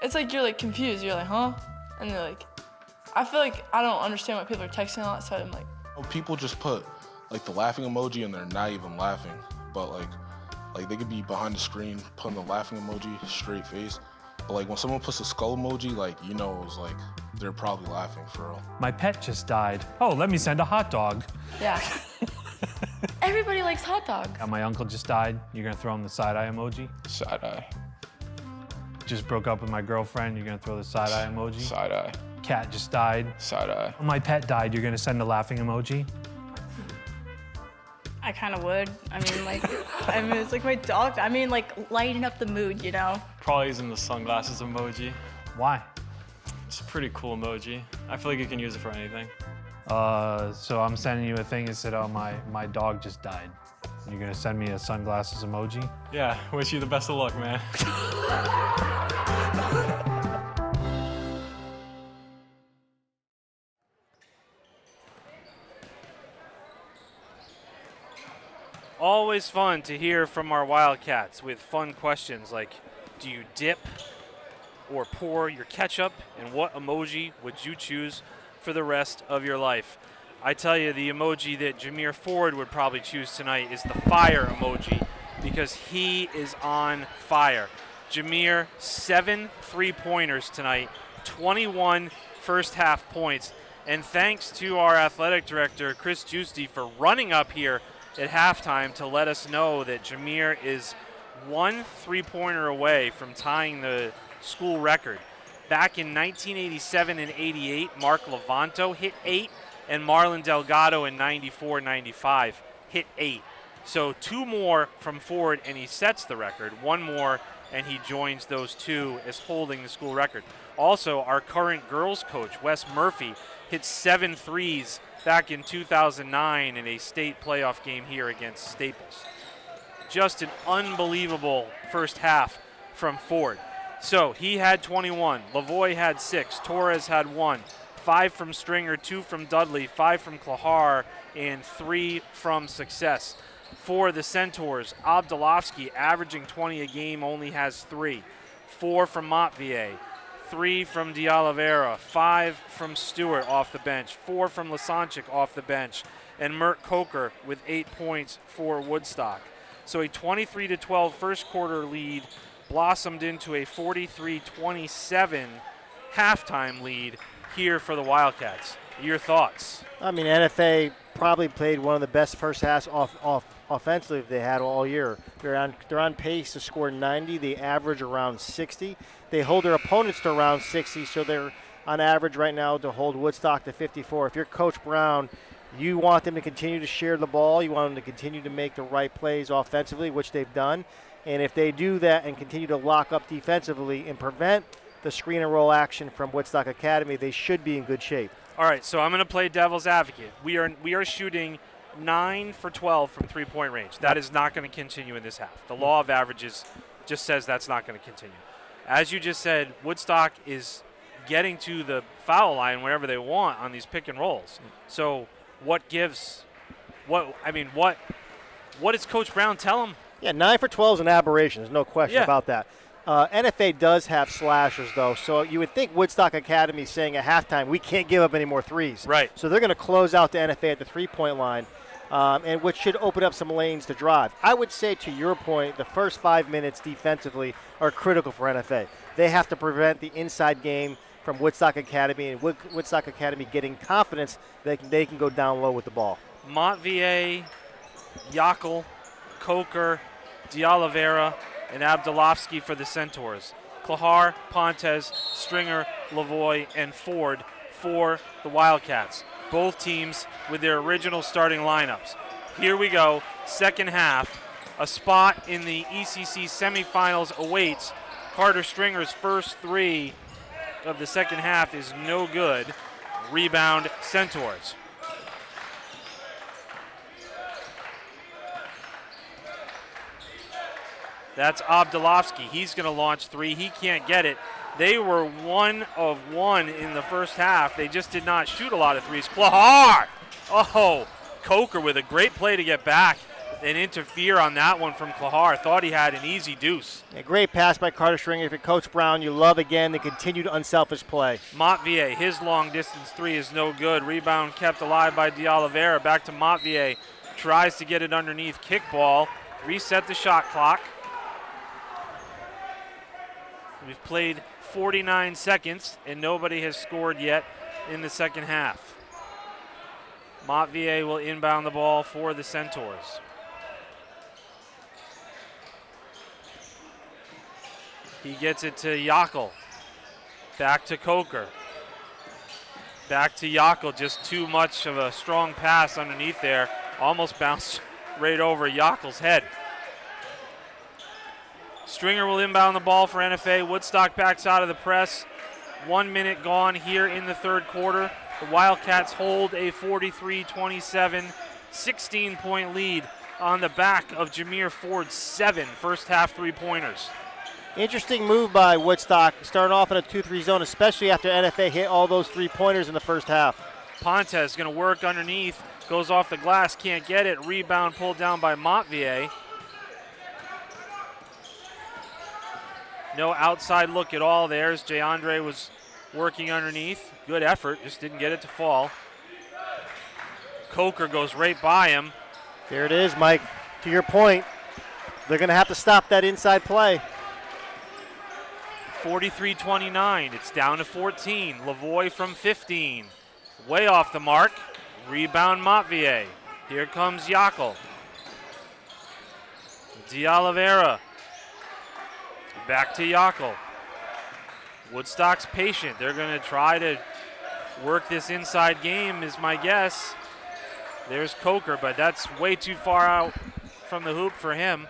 Speaker 8: It's like you're like confused. You're like, huh? And they're like, I feel like I don't understand what people are texting a lot, so I'm like.
Speaker 7: People just put like the laughing emoji and they're not even laughing, but like they could be behind the screen putting the laughing emoji, straight face. But like when someone puts a skull emoji, like you know it was like they're probably laughing for real.
Speaker 5: My pet just died. Oh, let me send a hot dog.
Speaker 8: Yeah. Everybody likes hot dogs.
Speaker 5: My uncle just died. You're gonna throw him the side-eye emoji?
Speaker 7: Side-eye.
Speaker 5: Just broke up with my girlfriend. You're gonna throw the side-eye emoji?
Speaker 7: Side-eye.
Speaker 5: Cat just died.
Speaker 7: Side-eye.
Speaker 5: My pet died. You're gonna send a laughing emoji?
Speaker 11: I kind of would. I mean, it's like my dog. I mean, like lighten up the mood, you know?
Speaker 9: Probably using the sunglasses emoji.
Speaker 5: Why?
Speaker 9: It's a pretty cool emoji. I feel like you can use it for anything.
Speaker 5: So I'm sending you a thing that said, oh, my dog just died. You're gonna send me a sunglasses emoji?
Speaker 9: Yeah, wish you the best of luck, man.
Speaker 1: Always fun to hear from our Wildcats with fun questions like, do you dip or pour your ketchup, and what emoji would you choose for the rest of your life? I tell you, the emoji that Jameer Ford would probably choose tonight is the fire emoji, because he is on fire. Jameer, 7 3-pointers tonight, 21 first half points, and thanks to our athletic director, Chris Giusti, for running up here at halftime to let us know that Jameer is 1 3-pointer away from tying the school record. Back in 1987 and 88, Mark Levanto hit 8, and Marlon Delgado in 94-95 hit 8. So 2 more from Ford, and he sets the record. 1 more, and he joins those 2 as holding the school record. Also, our current girls coach, Wes Murphy, hit 7 threes back in 2009 in a state playoff game here against Staples. Just an unbelievable first half from Ford. So he had 21, Lavoie had 6, Torres had 1, 5 from Stringer, 2 from Dudley, 5 from Klahar, and 3 from Success. For the Centaurs, Abdulovsky, averaging 20 a game, only has 3. 4 from Montvier, 3 from De Oliveira, 5 from Stewart off the bench, 4 from Lasanchik off the bench, and Mert Coker with 8 points for Woodstock. So a 23-12 first quarter lead blossomed into a 43-27 halftime lead here for the Wildcats. Your thoughts?
Speaker 2: I mean, NFA probably played one of the best first halves offensively they had all year. They're on pace to score 90. They average around 60. They hold their opponents to around 60, so they're on average right now to hold Woodstock to 54. If you're Coach Brown, you want them to continue to share the ball. You want them to continue to make the right plays offensively, which they've done. And if they do that and continue to lock up defensively and prevent the screen and roll action from Woodstock Academy, they should be in good shape.
Speaker 1: All right, so I'm going to play devil's advocate. We are shooting 9 for 12 from three-point range. That is not going to continue in this half. The law of averages just says that's not going to continue. As you just said, Woodstock is getting to the foul line wherever they want on these pick and rolls. So what gives? What does Coach Brown tell them?
Speaker 2: Yeah, 9 for 12 is an aberration. There's no question about that. NFA does have slashers, though, so you would think Woodstock Academy is saying at halftime, we can't give up any more threes.
Speaker 1: Right.
Speaker 2: So they're going to close out the NFA at the three-point line, and which should open up some lanes to drive. I would say, to your point, the first 5 minutes defensively are critical for NFA. They have to prevent the inside game from Woodstock Academy, and Woodstock Academy getting confidence that they can go down low with the ball.
Speaker 1: Montvier, Yackel, Coker, De Oliveira, and Abdulovsky for the Centaurs. Klahar, Pontes, Stringer, Lavoie, and Ford for the Wildcats. Both teams with their original starting lineups. Here we go, second half. A spot in the ECC semifinals awaits. Carter Stringer's first three of the second half is no good. Rebound, Centaurs. That's Abdulovsky. He's going to launch three. He can't get it. They were 1 of 1 in the first half. They just did not shoot a lot of threes. Klahar! Oh, Coker with a great play to get back and interfere on that one from Klahar. Thought he had an easy deuce.
Speaker 2: A great pass by Carter Stringer. If you're Coach Brown, you love, again, the continued unselfish play.
Speaker 1: Montvier, his long distance three is no good. Rebound kept alive by D'Oliveira. Back to Montvier. Tries to get it underneath. Kickball. Reset the shot clock. We've played 49 seconds, and nobody has scored yet in the second half. Montvier will inbound the ball for the Centaurs. He gets it to Yackel. Back to Coker. Back to Yackel. Just too much of a strong pass underneath there. Almost bounced right over Yackel's head. Stringer will inbound the ball for NFA. Woodstock backs out of the press. 1 minute gone here in the third quarter. The Wildcats hold a 43-27, 16-point lead on the back of Jameer Ford's 7 first half three-pointers.
Speaker 2: Interesting move by Woodstock, starting off in a 2-3 zone, especially after NFA hit all those three-pointers in the first half.
Speaker 1: Pontes is going to work underneath, goes off the glass, can't get it. Rebound pulled down by Montvier. No outside look at all there as JeAndre was working underneath. Good effort, just didn't get it to fall. Coker goes right by him.
Speaker 2: There it is, Mike. To your point, they're going to have to stop that inside play.
Speaker 1: 43-29, it's down to 14. Lavoie from 15. Way off the mark. Rebound Montvier. Here comes Yackel. D'Oliveira. Back to Yackel. Woodstock's patient. They're going to try to work this inside game is my guess. There's Coker, but that's way too far out from the hoop for him.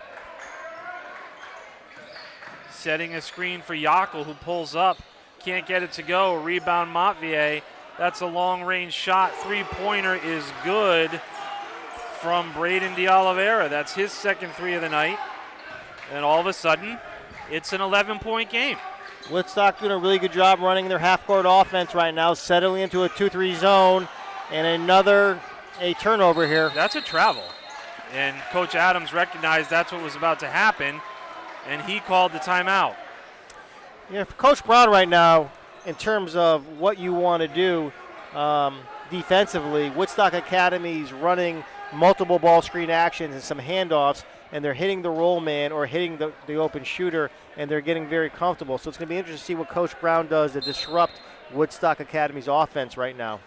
Speaker 1: Setting a screen for Yackel, who pulls up. Can't get it to go. Rebound Montvier. That's a long-range shot. Three-pointer is good from Braden D'Oliveira. That's his second three of the night. And all of a sudden, it's an 11-point game.
Speaker 2: Woodstock doing a really good job running their half-court offense right now, settling into a 2-3 zone, and a turnover here.
Speaker 1: That's a travel. And Coach Adams recognized that's what was about to happen, and he called the timeout.
Speaker 2: Yeah, for Coach Brown right now, in terms of what you want to do defensively, Woodstock Academy's running multiple ball screen actions and some handoffs, and they're hitting the roll man or hitting the open shooter, and they're getting very comfortable. So it's going to be interesting to see what Coach Brown does to disrupt Woodstock Academy's offense right now.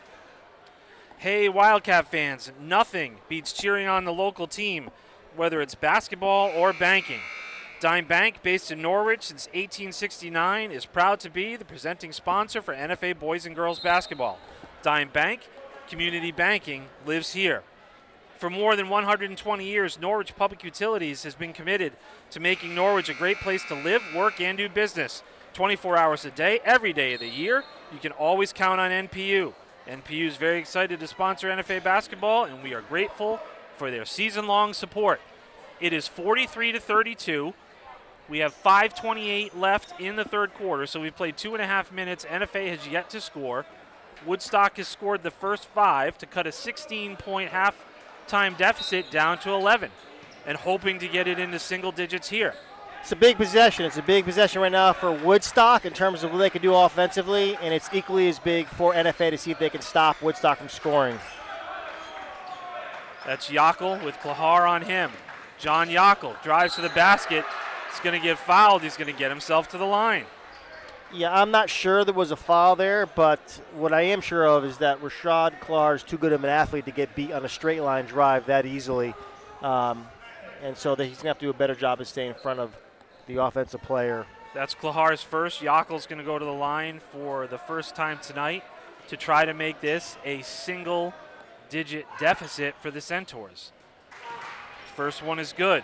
Speaker 1: Hey, Wildcat fans, nothing beats cheering on the local team, whether it's basketball or banking. Dime Bank, based in Norwich since 1869, is proud to be the presenting sponsor for NFA boys and girls basketball. Dime Bank, community banking, lives here. For more than 120 years, Norwich Public Utilities has been committed to making Norwich a great place to live, work, and do business. 24 hours a day, every day of the year, you can always count on NPU. NPU is very excited to sponsor NFA basketball, and we are grateful for their season-long support. It is 43-32. We have 5:28 left in the third quarter, so we've played 2.5 minutes. NFA has yet to score. Woodstock has scored the first 5 to cut a 16-point half-time deficit down to 11, and hoping to get it into single digits here.
Speaker 2: It's a big possession. It's a big possession right now for Woodstock in terms of what they can do offensively, and it's equally as big for NFA to see if they can stop Woodstock from scoring.
Speaker 1: That's Yackel with Klahar on him. John Yackel drives to the basket. He's going to get fouled. He's going to get himself to the line.
Speaker 2: Yeah, I'm not sure there was a foul there, but what I am sure of is that Rashad Klahar is too good of an athlete to get beat on a straight line drive that easily. And so that he's going to have to do a better job of staying in front of the offensive player.
Speaker 1: That's Klahar's first. Yackel's going to go to the line for the first time tonight to try to make this a single-digit deficit for the Centaurs. First one is good.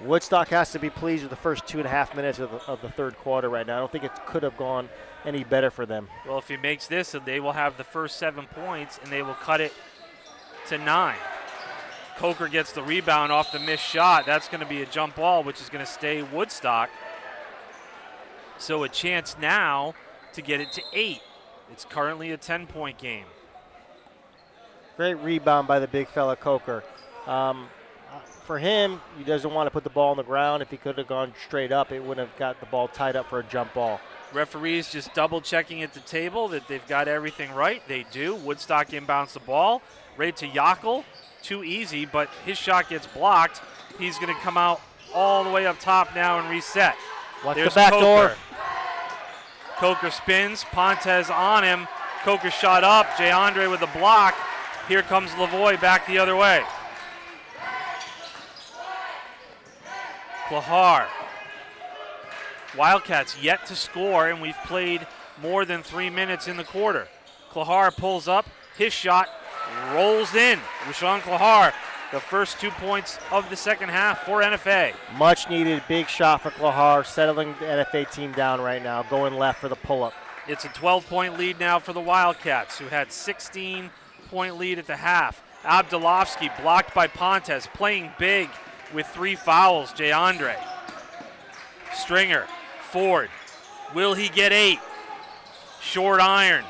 Speaker 2: Woodstock has to be pleased with the first 2.5 minutes of the third quarter right now. I don't think it could have gone any better for them.
Speaker 1: Well, if he makes this, they will have the first 7 points, and they will cut it to 9. Coker gets the rebound off the missed shot. That's going to be a jump ball, which is going to stay Woodstock. So a chance now to get it to 8. It's currently a 10-point game.
Speaker 2: Great rebound by the big fella Coker. For him, he doesn't want to put the ball on the ground. If he could have gone straight up, it wouldn't have got the ball tied up for a jump ball.
Speaker 1: Referees just double checking at the table that they've got everything right. They do. Woodstock inbounds the ball right to Yackel. Too easy, but his shot gets blocked. He's going to come out all the way up top now and reset.
Speaker 2: Watch
Speaker 1: There's
Speaker 2: the back door.
Speaker 1: Coker spins. Pontes on him. Coker shot up. JeAndre with a block. Here comes Lavoie back the other way. Klahar. Wildcats yet to score, and we've played more than 3 minutes in the quarter. Klahar pulls up. His shot rolls in. Rashawn Klahar, the first 2 points of the second half for NFA.
Speaker 2: Much needed big shot for Klahar, settling the NFA team down right now, going left for the pull-up.
Speaker 1: It's a 12-point lead now for the Wildcats, who had 16-point lead at the half. Abdulovsky blocked by Pontes, playing big with 3 fouls. JeAndre. Stringer. Ford. Will he get 8? Short iron.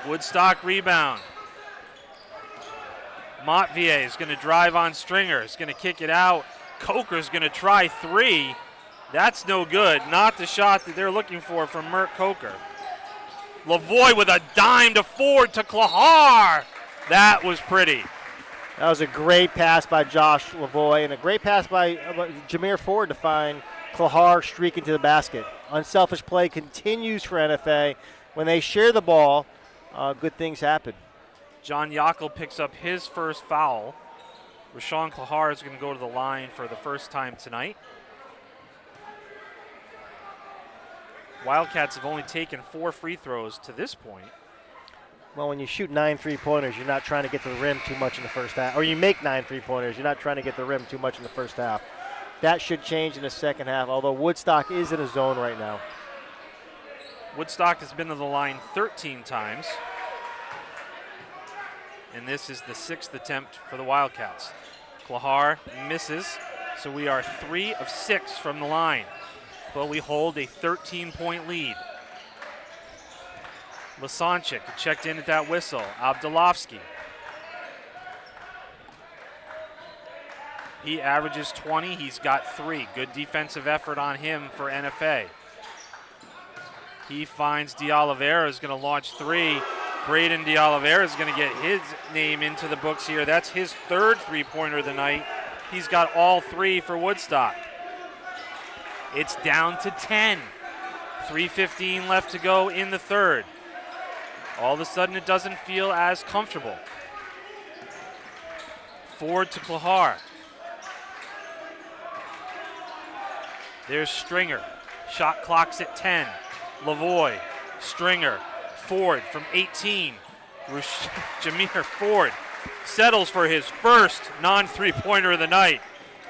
Speaker 1: Woodstock rebound. Montvier is going to drive on Stringer. Is going to kick it out. Coker's going to try 3. That's no good. Not the shot that they're looking for from Mert Coker. Lavoie with a dime to Ford to Klahar. That was pretty.
Speaker 2: That was a great pass by Josh Lavoie and a great pass by Jameer Ford to find Klahar streaking to the basket. Unselfish play continues for NFA. When they share the ball, good things happen.
Speaker 1: John Yackel picks up his first foul. Rashawn Klahar is going to go to the line for the first time tonight. Wildcats have only taken 4 free throws to this point.
Speaker 2: Well, when you shoot 9 3-pointers, you're not trying to get to the rim too much in the first half. Or you make 9 3-pointers, you're not trying to get the rim too much in the first half. That should change in the second half, although Woodstock is in a zone right now.
Speaker 1: Woodstock has been to the line 13 times. And this is the 6th attempt for the Wildcats. Klahar misses, so we are 3 of 6 from the line. But we hold a 13-point lead. Lasanchik checked in at that whistle. Abdulovsky. He averages 20. He's got 3. Good defensive effort on him for NFA. He finds D'Oliveira is going to launch 3. Braden D'Oliveira is going to get his name into the books here. That's his 3rd three-pointer of the night. He's got all 3 for Woodstock. It's down to 10. 3:15 left to go in the third. All of a sudden, it doesn't feel as comfortable. Ford to Klahar. There's Stringer. Shot clock's at 10. Lavoie, Stringer, Ford from 18. Jameer Ford settles for his first non-three-pointer of the night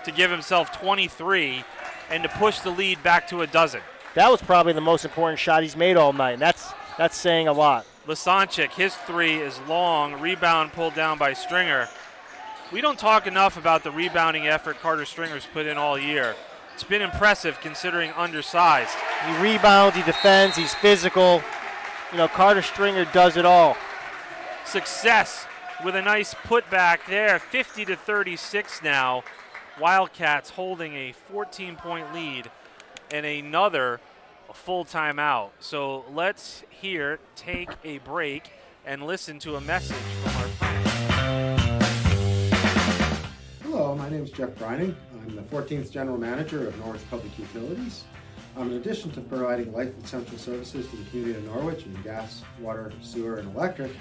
Speaker 1: to give himself 23 and to push the lead back to a dozen.
Speaker 2: That was probably the most important shot he's made all night, and that's saying a lot.
Speaker 1: Lasanchik, his 3 is long. Rebound pulled down by Stringer. We don't talk enough about the rebounding effort Carter Stringer's put in all year. It's been impressive considering undersized.
Speaker 2: He rebounds, he defends, he's physical. You know, Carter Stringer does it all.
Speaker 1: Success with a nice putback there. 50-36 now. Wildcats holding a 14-point lead and another full timeout. So let's here take a break and listen to a message from our friends.
Speaker 4: Hello, my name is Jeff Brining. I'm the 14th General Manager of Norwich Public Utilities. In addition to providing life essential services to the community of Norwich in gas, water, sewer, and electric,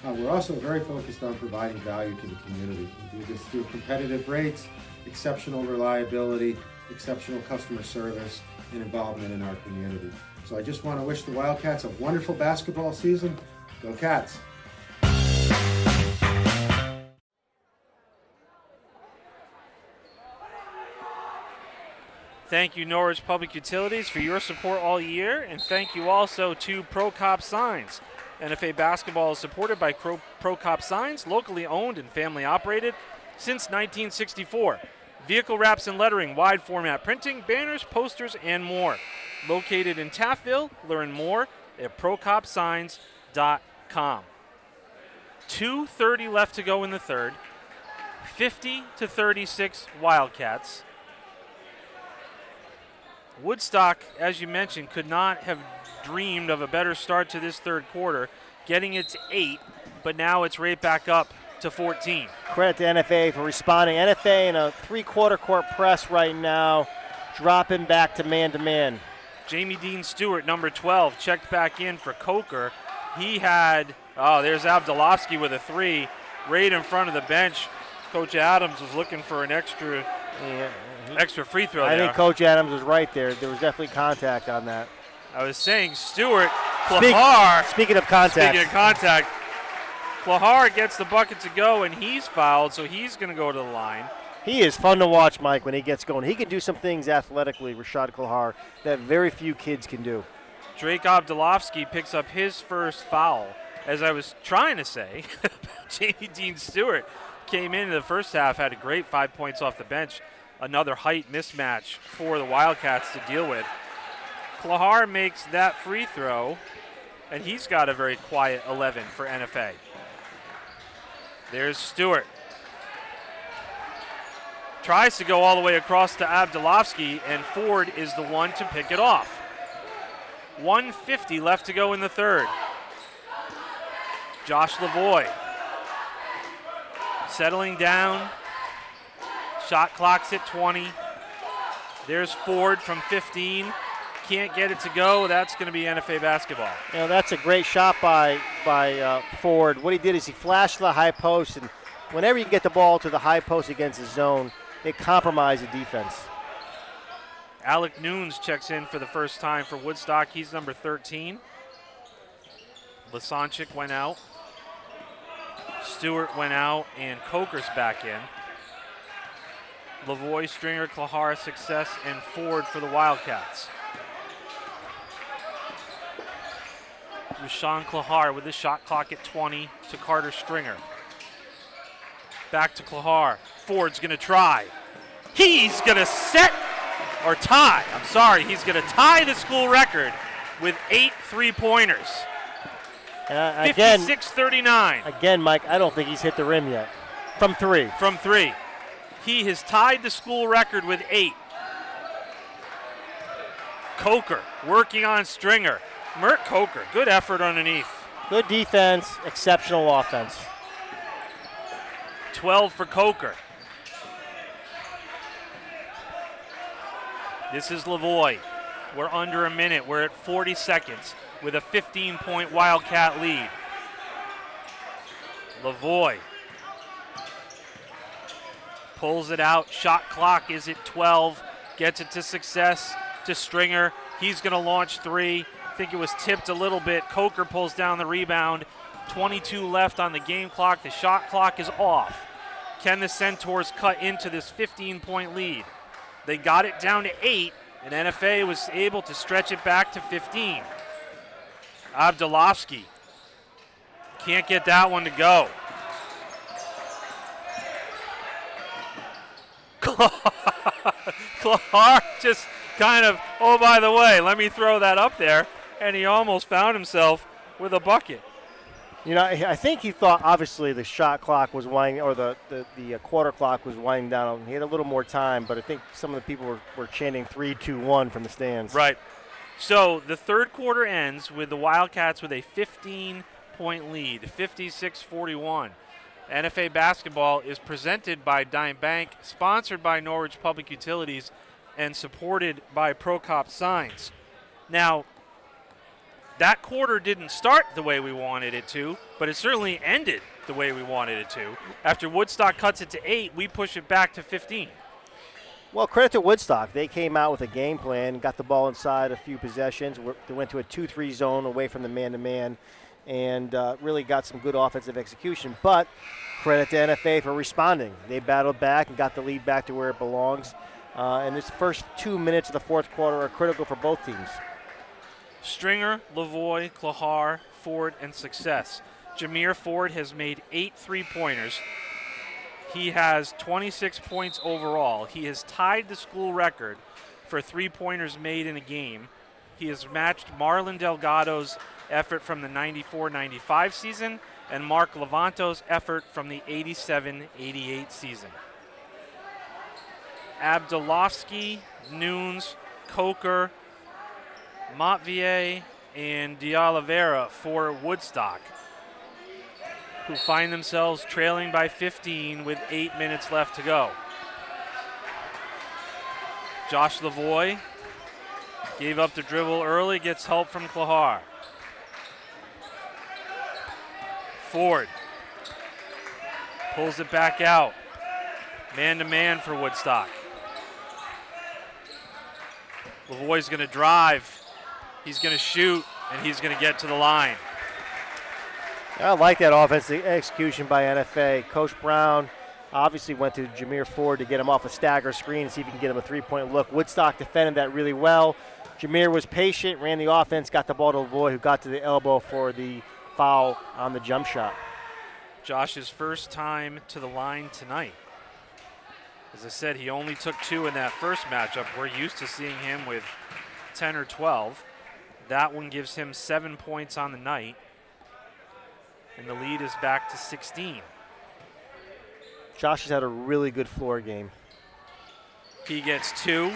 Speaker 4: we're also very focused on providing value to the community. We do this through competitive rates, exceptional reliability, exceptional customer service, and involvement in our community. So I just want to wish the Wildcats a wonderful basketball season. Go Cats!
Speaker 1: Thank you, Norwich Public Utilities, for your support all year, and thank you also to Pro Cop Signs. NFA basketball is supported by Pro Cop Signs, locally owned and family operated since 1964. Vehicle wraps and lettering, wide format printing, banners, posters, and more. Located in Taffville. Learn more at procopsigns.com. 2:30 left to go in the third. 50-36 Wildcats. Woodstock, as you mentioned, could not have dreamed of a better start to this third quarter, getting it to 8, but now it's right back up to 14.
Speaker 2: Credit to NFA for responding. NFA in a three-quarter court press right now, dropping back to man-to-man.
Speaker 1: Jamie Dean Stewart, number 12, checked back in for Coker. He had, there's Abdulovsky with a 3 right in front of the bench. Coach Adams was looking for an extra free throw there.
Speaker 2: I think Coach Adams was right there. There was definitely contact on that.
Speaker 1: I was saying Stewart, Klahar.
Speaker 2: Speaking of contact.
Speaker 1: Klahar gets the bucket to go, and he's fouled, so he's going to go to the line.
Speaker 2: He is fun to watch, Mike, when he gets going. He can do some things athletically, Rashad Klahar, that very few kids can do.
Speaker 1: Drake Abdulovsky picks up his first foul. As I was trying to say, Jamie Dean Stewart came into the first half, had a great 5 points off the bench. Another height mismatch for the Wildcats to deal with. Klahar makes that free throw, and he's got a very quiet 11 for NFA. There's Stewart. Tries to go all the way across to Abdulovsky, and Ford is the one to pick it off. 1:50 left to go in the third. Josh Lavoie settling down. Shot clock's at 20. There's Ford from 15. Can't get it to go. That's going to be NFA basketball.
Speaker 2: You know, that's a great shot by Ford. What he did is he flashed the high post, and whenever you get the ball to the high post against the zone, it compromises the defense.
Speaker 1: Alec Nunes checks in for the first time for Woodstock. He's number 13. Lasanchik went out. Stewart went out, and Coker's back in. Lavoie, Stringer, Klahar, Success, and Ford for the Wildcats. Rashawn Klahar with the shot clock at 20 to Carter Stringer. Back to Klahar. Ford's going to try. He's going to he's going to tie the school record with 8 3-pointers. 56-39.
Speaker 2: Again, Mike, I don't think he's hit the rim yet. From 3.
Speaker 1: From 3. He has tied the school record with 8. Coker working on Stringer. Mert Coker, good effort underneath.
Speaker 2: Good defense, exceptional offense.
Speaker 1: 12 for Coker. This is Lavoie. We're under a minute. We're at 40 seconds with a 15-point Wildcat lead. Lavoie pulls it out. Shot clock is at 12. Gets it to Success, to Stringer. He's going to launch 3. I think it was tipped a little bit. Coker pulls down the rebound. 22 left on the game clock. The shot clock is off. Can the Centaurs cut into this 15-point lead? They got it down to 8, and NFA was able to stretch it back to 15. Abdulovsky can't get that one to go. Klahar just kind of, oh, by the way, let me throw that up there, and he almost found himself with a bucket.
Speaker 2: You know, I think he thought obviously the shot clock was winding, or the quarter clock was winding down. He had a little more time, but I think some of the people were chanting 3-2-1 from the stands.
Speaker 1: Right. So the third quarter ends with the Wildcats with a 15-point lead, 56-41. NFA basketball is presented by Dime Bank, sponsored by Norwich Public Utilities, and supported by Pro Cop Signs. Now, that quarter didn't start the way we wanted it to, but it certainly ended the way we wanted it to. After Woodstock cuts it to 8, we push it back to 15.
Speaker 2: Well, credit to Woodstock. They came out with a game plan, got the ball inside a few possessions. They went to a 2-3 zone away from the man-to-man. and really got some good offensive execution. But credit to NFA for responding. They battled back and got the lead back to where it belongs. And this first 2 minutes of the fourth quarter are critical for both teams.
Speaker 1: Stringer, Lavoie, Klahar, Ford, and Success. Jameer Ford has made 8 3-pointers. He has 26 points overall. He has tied the school record for 3-pointers made in a game. He has matched Marlon Delgado's effort from the 94-95 season and Mark Levanto's effort from the 87-88 season. Abdulovsky, Nunes, Coker, Montvier, and De Oliveira for Woodstock, who find themselves trailing by 15 with 8 minutes left to go. Josh Lavoie gave up the dribble early, gets help from Klahar. Ford pulls it back out. Man-to-man for Woodstock. Lavoie's going to drive. He's going to shoot, and he's going to get to the line.
Speaker 2: I like that offensive execution by NFA. Coach Brown obviously went to Jameer Ford to get him off a stagger screen and see if he can get him a three-point look. Woodstock defended that really well. Jameer was patient, ran the offense, got the ball to Lavoie, who got to the elbow for the foul on the jump shot.
Speaker 1: Josh's first time to the line tonight. As I said, he only took 2 in that first matchup. We're used to seeing him with 10 or 12. That one gives him 7 points on the night, and the lead is back to 16.
Speaker 2: Josh has had a really good floor game.
Speaker 1: He gets 2.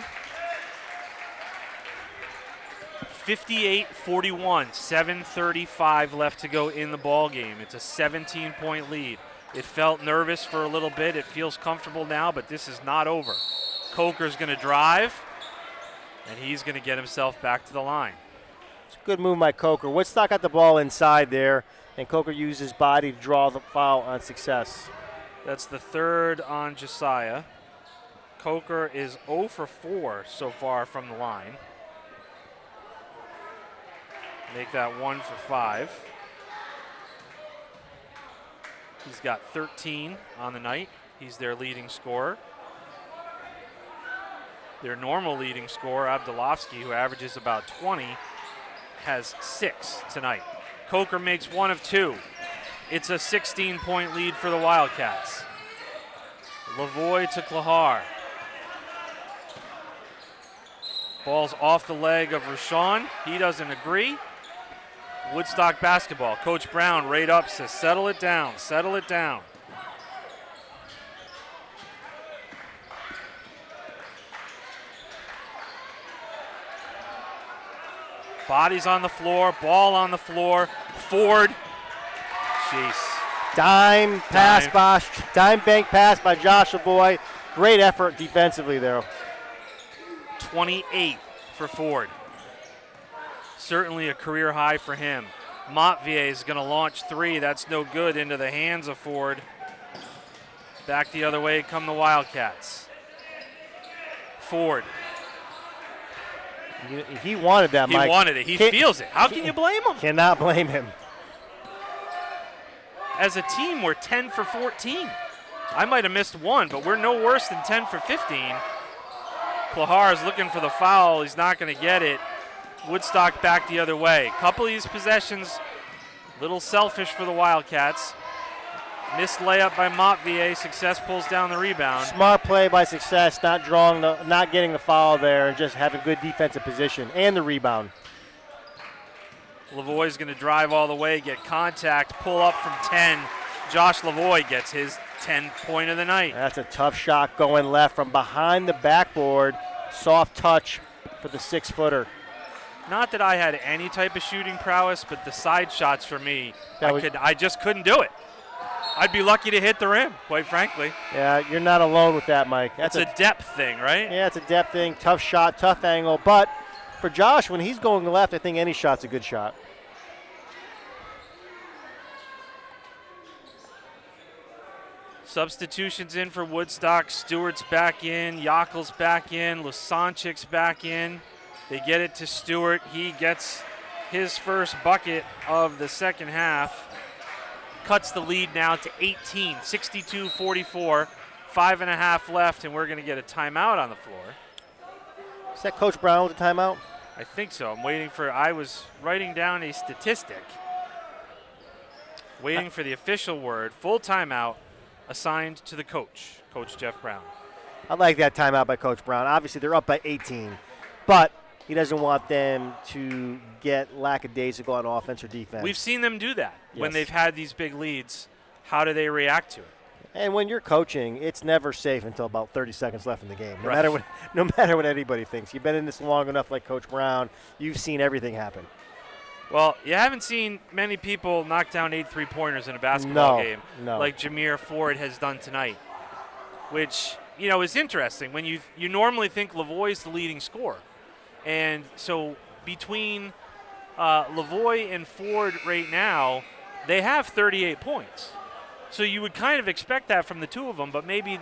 Speaker 1: 58-41, 7:35 left to go in the ball game. It's a 17-point lead. It felt nervous for a little bit. It feels comfortable now, but this is not over. Coker's going to drive, and he's going to get himself back to the line.
Speaker 2: It's a good move by Coker. Woodstock got the ball inside there, and Coker used his body to draw the foul on Success.
Speaker 1: That's the third on Josiah. Coker is 0 for 4 so far from the line. Make that 1 for 5. He's got 13 on the night. He's their leading scorer. Their normal leading scorer, Abdulovsky, who averages about 20, has 6 tonight. Coker makes 1 of 2. It's a 16-point lead for the Wildcats. Lavoie to Klahar. Ball's off the leg of Rashawn. He doesn't agree. Woodstock basketball. Coach Brown right up, says settle it down, settle it down. Bodies on the floor, ball on the floor. Ford. Jeez.
Speaker 2: Dime bank pass by Josh Lavoie. Great effort defensively there.
Speaker 1: 28 for Ford. Certainly a career high for him. Montvier is going to launch 3. That's no good into the hands of Ford. Back the other way come the Wildcats. Ford.
Speaker 2: He wanted that, Mike.
Speaker 1: He wanted it. He feels it. How can you blame him?
Speaker 2: Cannot blame him.
Speaker 1: As a team, we're 10 for 14. I might have missed 1, but we're no worse than 10 for 15. Klahar is looking for the foul. He's not going to get it. Woodstock back the other way. Couple of these possessions, a little selfish for the Wildcats. Missed layup by Montvier. Success pulls down the rebound.
Speaker 2: Smart play by Success, not getting the foul there, and just having good defensive position and the rebound.
Speaker 1: Lavoie's going to drive all the way, get contact, pull up from 10. Josh Lavoie gets his 10th point of the night.
Speaker 2: That's a tough shot going left from behind the backboard. Soft touch for the 6-footer.
Speaker 1: Not that I had any type of shooting prowess, but the side shots for me, I just couldn't do it. I'd be lucky to hit the rim, quite frankly.
Speaker 2: Yeah, you're not alone with that, Mike.
Speaker 1: That's a depth thing, right?
Speaker 2: Yeah, it's a depth thing. Tough shot, tough angle. But for Josh, when he's going left, I think any shot's a good shot.
Speaker 1: Substitutions in for Woodstock. Stewart's back in. Yakel's back in. Lusanchik's back in. They get it to Stewart. He gets his first bucket of the second half. Cuts the lead now to 18, 62-44. 5.5 left, and we're going to get a timeout on the floor.
Speaker 2: Is that Coach Brown with a timeout?
Speaker 1: I think so. I was writing down a statistic. Waiting for the official word. Full timeout assigned to the coach, Coach Jeff Brown.
Speaker 2: I like that timeout by Coach Brown. Obviously, they're up by 18, but he doesn't want them to get lackadaisical on offense or defense.
Speaker 1: We've seen them do that when
Speaker 2: Yes.
Speaker 1: they've had these big leads. How do they react to it?
Speaker 2: And when you're coaching, it's never safe until about 30 seconds left in the game. No
Speaker 1: Right.
Speaker 2: matter what anybody thinks. You've been in this long enough, like Coach Brown. You've seen everything happen.
Speaker 1: Well, you haven't seen many people knock down 8 3-pointers in a basketball game
Speaker 2: no.
Speaker 1: like Jameer Ford has done tonight, which, is interesting. When you normally think Lavoie's the leading scorer. And so between Lavoie and Ford right now, they have 38 points. So you would kind of expect that from the two of them, but maybe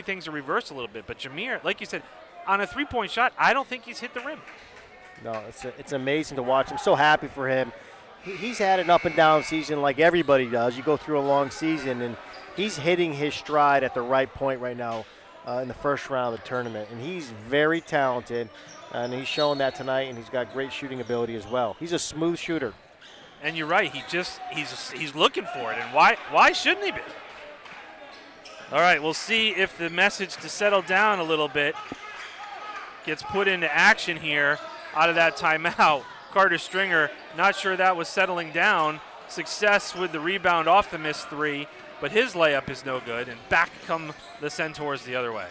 Speaker 1: things are reversed a little bit. But Jameer, like you said, on a 3-point shot, I don't think he's hit the rim.
Speaker 2: No, it's amazing to watch. I'm so happy for him. He's had an up and down season like everybody does. You go through a long season, and he's hitting his stride at the right point right now in the first round of the tournament. And he's very talented, and he's showing that tonight, and he's got great shooting ability as well. He's a smooth shooter.
Speaker 1: And you're right. He's looking for it. And why shouldn't he be? All right, we'll see if the message to settle down a little bit gets put into action here out of that timeout. Carter Stringer, not sure that was settling down. Success with the rebound off the missed three, but his layup is no good, and back come the Centaurs the other way.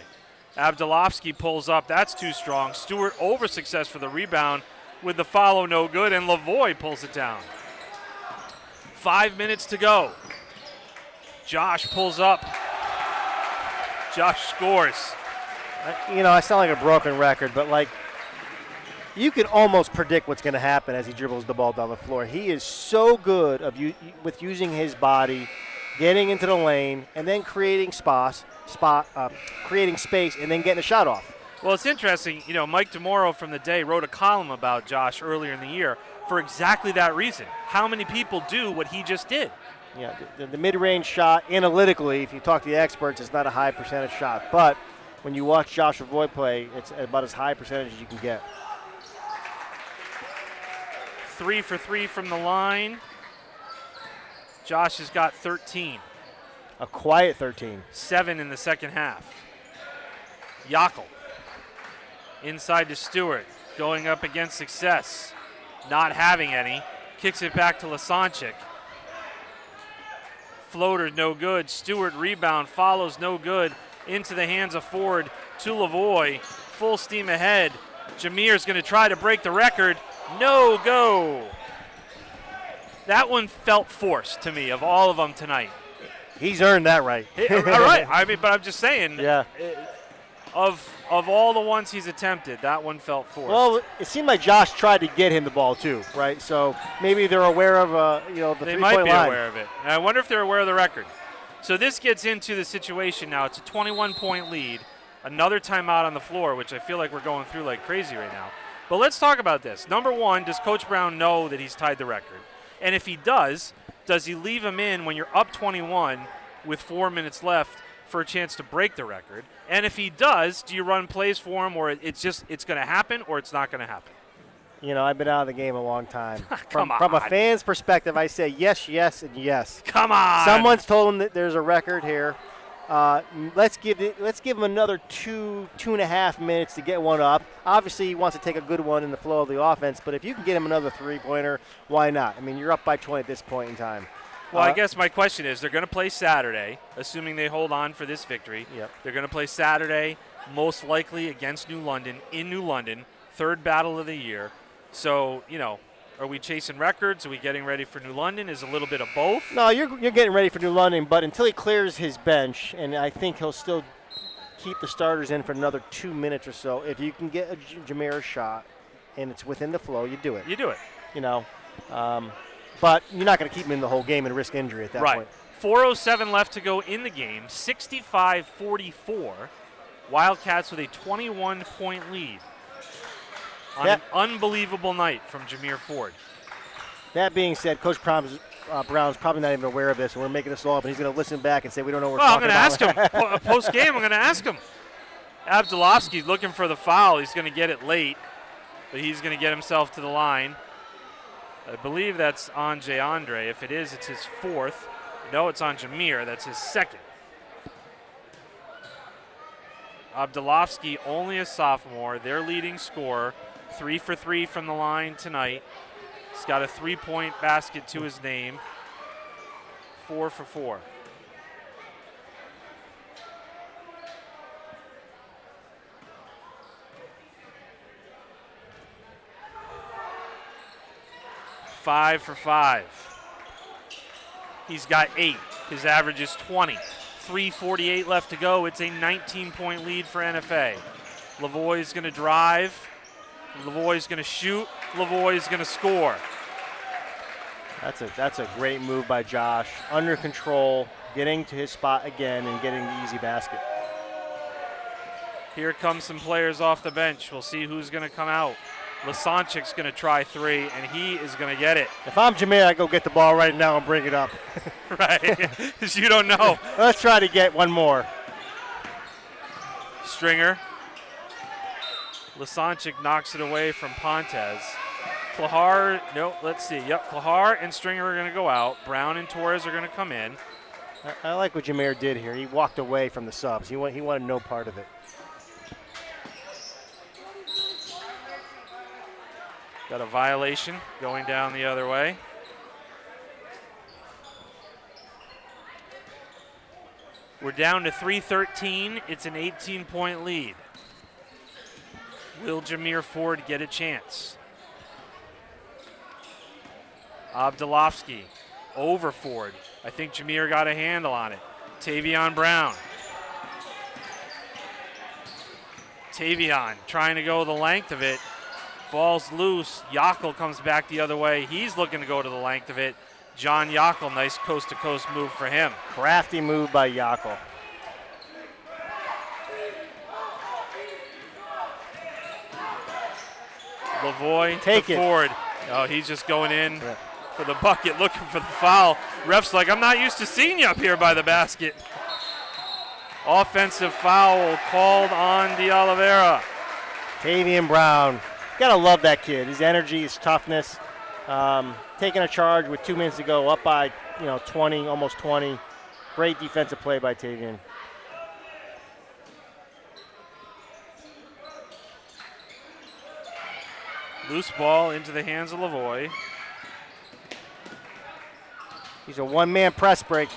Speaker 1: Abdulovsky pulls up. That's too strong. Stewart over success for the rebound with the follow no good, and Lavoie pulls it down. 5 minutes to go. Josh pulls up. Josh scores.
Speaker 2: I sound like a broken record, but you can almost predict what's going to happen as he dribbles the ball down the floor. He is so good with using his body, getting into the lane, and then creating creating space, and then getting a shot off.
Speaker 1: Well, it's interesting. Mike DeMoro from The Day wrote a column about Josh earlier in the year for exactly that reason. How many people do what he just did?
Speaker 2: Yeah, the mid-range shot, analytically, if you talk to the experts, it's not a high percentage shot. But when you watch Josh Lavoie play, it's about as high percentage as you can get.
Speaker 1: 3 for 3 from the line. Josh has got 13.
Speaker 2: A quiet 13.
Speaker 1: 7 in the second half. Yackel. Inside to Stewart. Going up against Success. Not having any. Kicks it back to Lasanchik. Floater no good. Stewart rebound. Follows no good. Into the hands of Ford to Lavoie. Full steam ahead. Jameer's going to try to break the record. No go. That one felt forced to me of all of them tonight.
Speaker 2: He's earned that right.
Speaker 1: All right. But I'm just saying.
Speaker 2: Yeah.
Speaker 1: Of all the ones he's attempted, that one felt forced.
Speaker 2: Well, it seemed like Josh tried to get him the ball too, right? So maybe they're aware of the
Speaker 1: they
Speaker 2: 3-point
Speaker 1: might be
Speaker 2: line.
Speaker 1: aware of it. And I wonder if they're aware of the record. So this gets into the situation now. It's a 21-point lead. Another timeout on the floor, which I feel like we're going through like crazy right now. But let's talk about this. Number one, does Coach Brown know that he's tied the record? And if he does he leave him in when you're up 21 with 4 minutes left for a chance to break the record? And if he does, do you run plays for him, or it's going to happen, or it's not going to happen?
Speaker 2: I've been out of the game a long time.
Speaker 1: Come on.
Speaker 2: From a fan's perspective, I say yes, yes, and yes.
Speaker 1: Come on.
Speaker 2: Someone's told him that there's a record here. Let's give him another 2.5 minutes to get one up. Obviously, he wants to take a good one in the flow of the offense, but if you can get him another 3-pointer, why not? You're up by 20 at this point in time.
Speaker 1: Well, I guess my question is, they're going to play Saturday, assuming they hold on for this victory.
Speaker 2: Yep.
Speaker 1: They're going to play Saturday, most likely against New London, in New London, third battle of the year. So, are we chasing records? Are we getting ready for New London? Is a little bit of both?
Speaker 2: No, you're getting ready for New London, but until he clears his bench, and I think he'll still keep the starters in for another 2 minutes or so. If you can get a Jameer shot, and it's within the flow, you do it.
Speaker 1: You do it.
Speaker 2: But you're not going to keep him in the whole game and risk injury at that point.
Speaker 1: 4:07 left to go in the game. 65-44. Wildcats with a 21-point lead on an unbelievable night from Jameer Ford.
Speaker 2: That being said, Coach Brown's probably not even aware of this, and we're making this all up, and he's going to listen back and say we don't know what we're
Speaker 1: Well, I'm
Speaker 2: talking
Speaker 1: going to
Speaker 2: about.
Speaker 1: ask him. Post-game, I'm going to ask him. Abdulovsky's looking for the foul. He's going to get it late, but he's going to get himself to the line. I believe that's on Andre. If it is, it's his fourth. No, it's on Jameer. That's his second. Abdulovsky, only a sophomore, their leading scorer, 3 for 3 from the line tonight. He's got a 3-point basket to his name, 4 for 4. Five for 5. He's got 8. His average is 20. 3:48 left to go. It's a 19-point lead for NFA. Lavoie's going to drive. Lavoie's going to shoot. Lavoie's going to score.
Speaker 2: That's a great move by Josh. Under control, getting to his spot again and getting the easy basket.
Speaker 1: Here come some players off the bench. We'll see who's going to come out. Lasanchik's going to try 3, and he is going to get it.
Speaker 2: If I'm Jameer, I go get the ball right now and bring it up.
Speaker 1: Right, because you don't know.
Speaker 2: Let's try to get one more.
Speaker 1: Stringer. Lasanchik knocks it away from Pontes. Klahar, no, let's see. Yep, Klahar and Stringer are going to go out. Brown and Torres are going to come in.
Speaker 2: I like what Jameer did here. He walked away from the subs. He wanted no part of it.
Speaker 1: Got a violation going down the other way. We're down to 3:13. It's an 18-point lead. Will Jameer Ford get a chance? Abdulovsky over Ford. I think Jameer got a handle on it. Tavion Brown. Tavion trying to go the length of it. Ball's loose. Yackel comes back the other way. He's looking to go to the length of it. John Yackel, nice coast-to-coast move for him.
Speaker 2: Crafty move by Yackel.
Speaker 1: Lavoie
Speaker 2: Take
Speaker 1: to
Speaker 2: it.
Speaker 1: Ford. Oh, he's just going in for the bucket, looking for the foul. Ref's like, I'm not used to seeing you up here by the basket. Offensive foul called on De Oliveira.
Speaker 2: Tavion Brown. Gotta love that kid. His energy, his toughness. Taking a charge with 2 minutes to go, up by 20, almost 20. Great defensive play by Tavion.
Speaker 1: Loose ball into the hands of Lavoie.
Speaker 2: He's a one-man press break.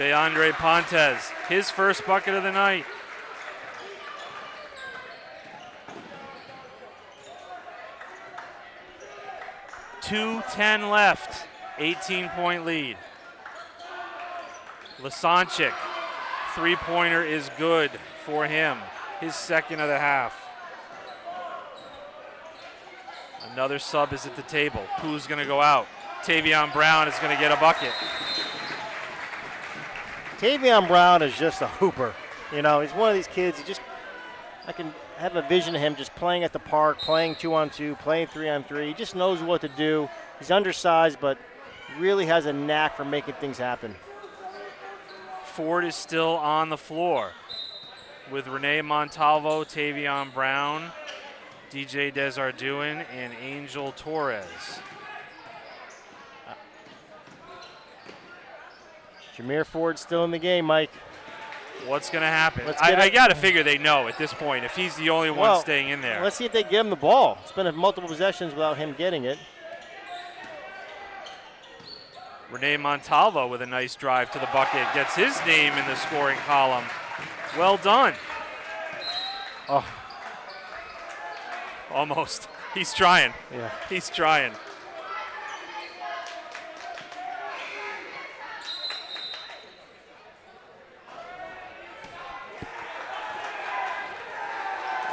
Speaker 1: Andre Pontes, his first bucket of the night. .2:10 left, 18-point lead. Lasanchik, three-pointer is good for him, his second of the half. Another sub is at the table. Who's going to go out? Tavion Brown is going to get a bucket.
Speaker 2: Tavion Brown is just a hooper. He's one of these kids. I can have a vision of him just playing at the park, playing 2-on-2, playing 3-on-3. He just knows what to do. He's undersized, but really has a knack for making things happen.
Speaker 1: Ford is still on the floor with Rene Montalvo, Tavion Brown, DJ Desarduin, and Angel Torres.
Speaker 2: Jameer Ford still in the game, Mike.
Speaker 1: What's going to happen? I got to figure they know at this point if he's the only one staying in there.
Speaker 2: Let's see if they give him the ball. It's been multiple possessions without him getting it.
Speaker 1: Rene Montalvo with a nice drive to the bucket. Gets his name in the scoring column. Well done.
Speaker 2: Oh.
Speaker 1: Almost. He's trying.
Speaker 2: Yeah.
Speaker 1: He's trying.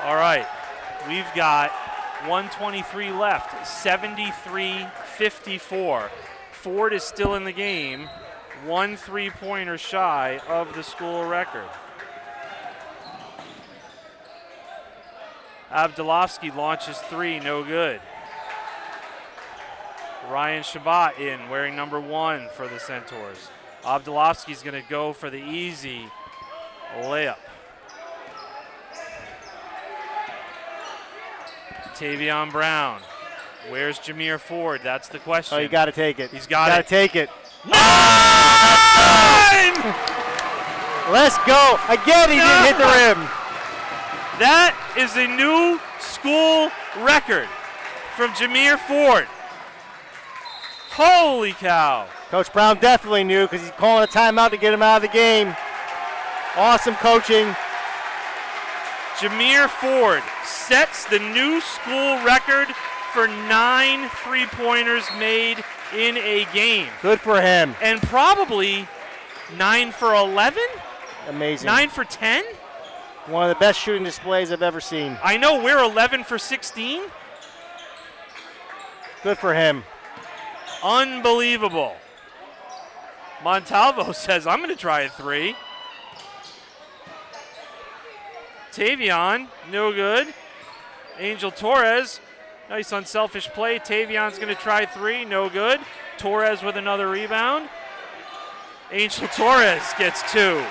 Speaker 1: All right, we've got 1:23 left, 73-54. Ford is still in the game, 1 3-pointer shy of the school record. Abdulovsky launches 3, no good. Ryan Shabbat in, wearing number 1 for the Centaurs. Abdulovsky's going to go for the easy layup. Tavion Brown. Where's Jameer Ford? That's the question.
Speaker 2: Oh, you got to take it.
Speaker 1: He's got it.
Speaker 2: Got to take it.
Speaker 1: 9!
Speaker 2: Let's go. Again, he didn't hit the rim.
Speaker 1: That is a new school record from Jameer Ford. Holy cow.
Speaker 2: Coach Brown definitely knew because he's calling a timeout to get him out of the game. Awesome coaching.
Speaker 1: Jameer Ford sets the new school record for 9 3-pointers made in a game.
Speaker 2: Good for him.
Speaker 1: And probably 9 for 11?
Speaker 2: Amazing.
Speaker 1: 9 for 10?
Speaker 2: One of the best shooting displays I've ever seen.
Speaker 1: I know we're 11 for 16.
Speaker 2: Good for him.
Speaker 1: Unbelievable. Montalvo says, I'm going to try a 3. Tavion, no good. Angel Torres, nice unselfish play. Tavion's going to try 3, no good. Torres with another rebound. Angel Torres gets 2.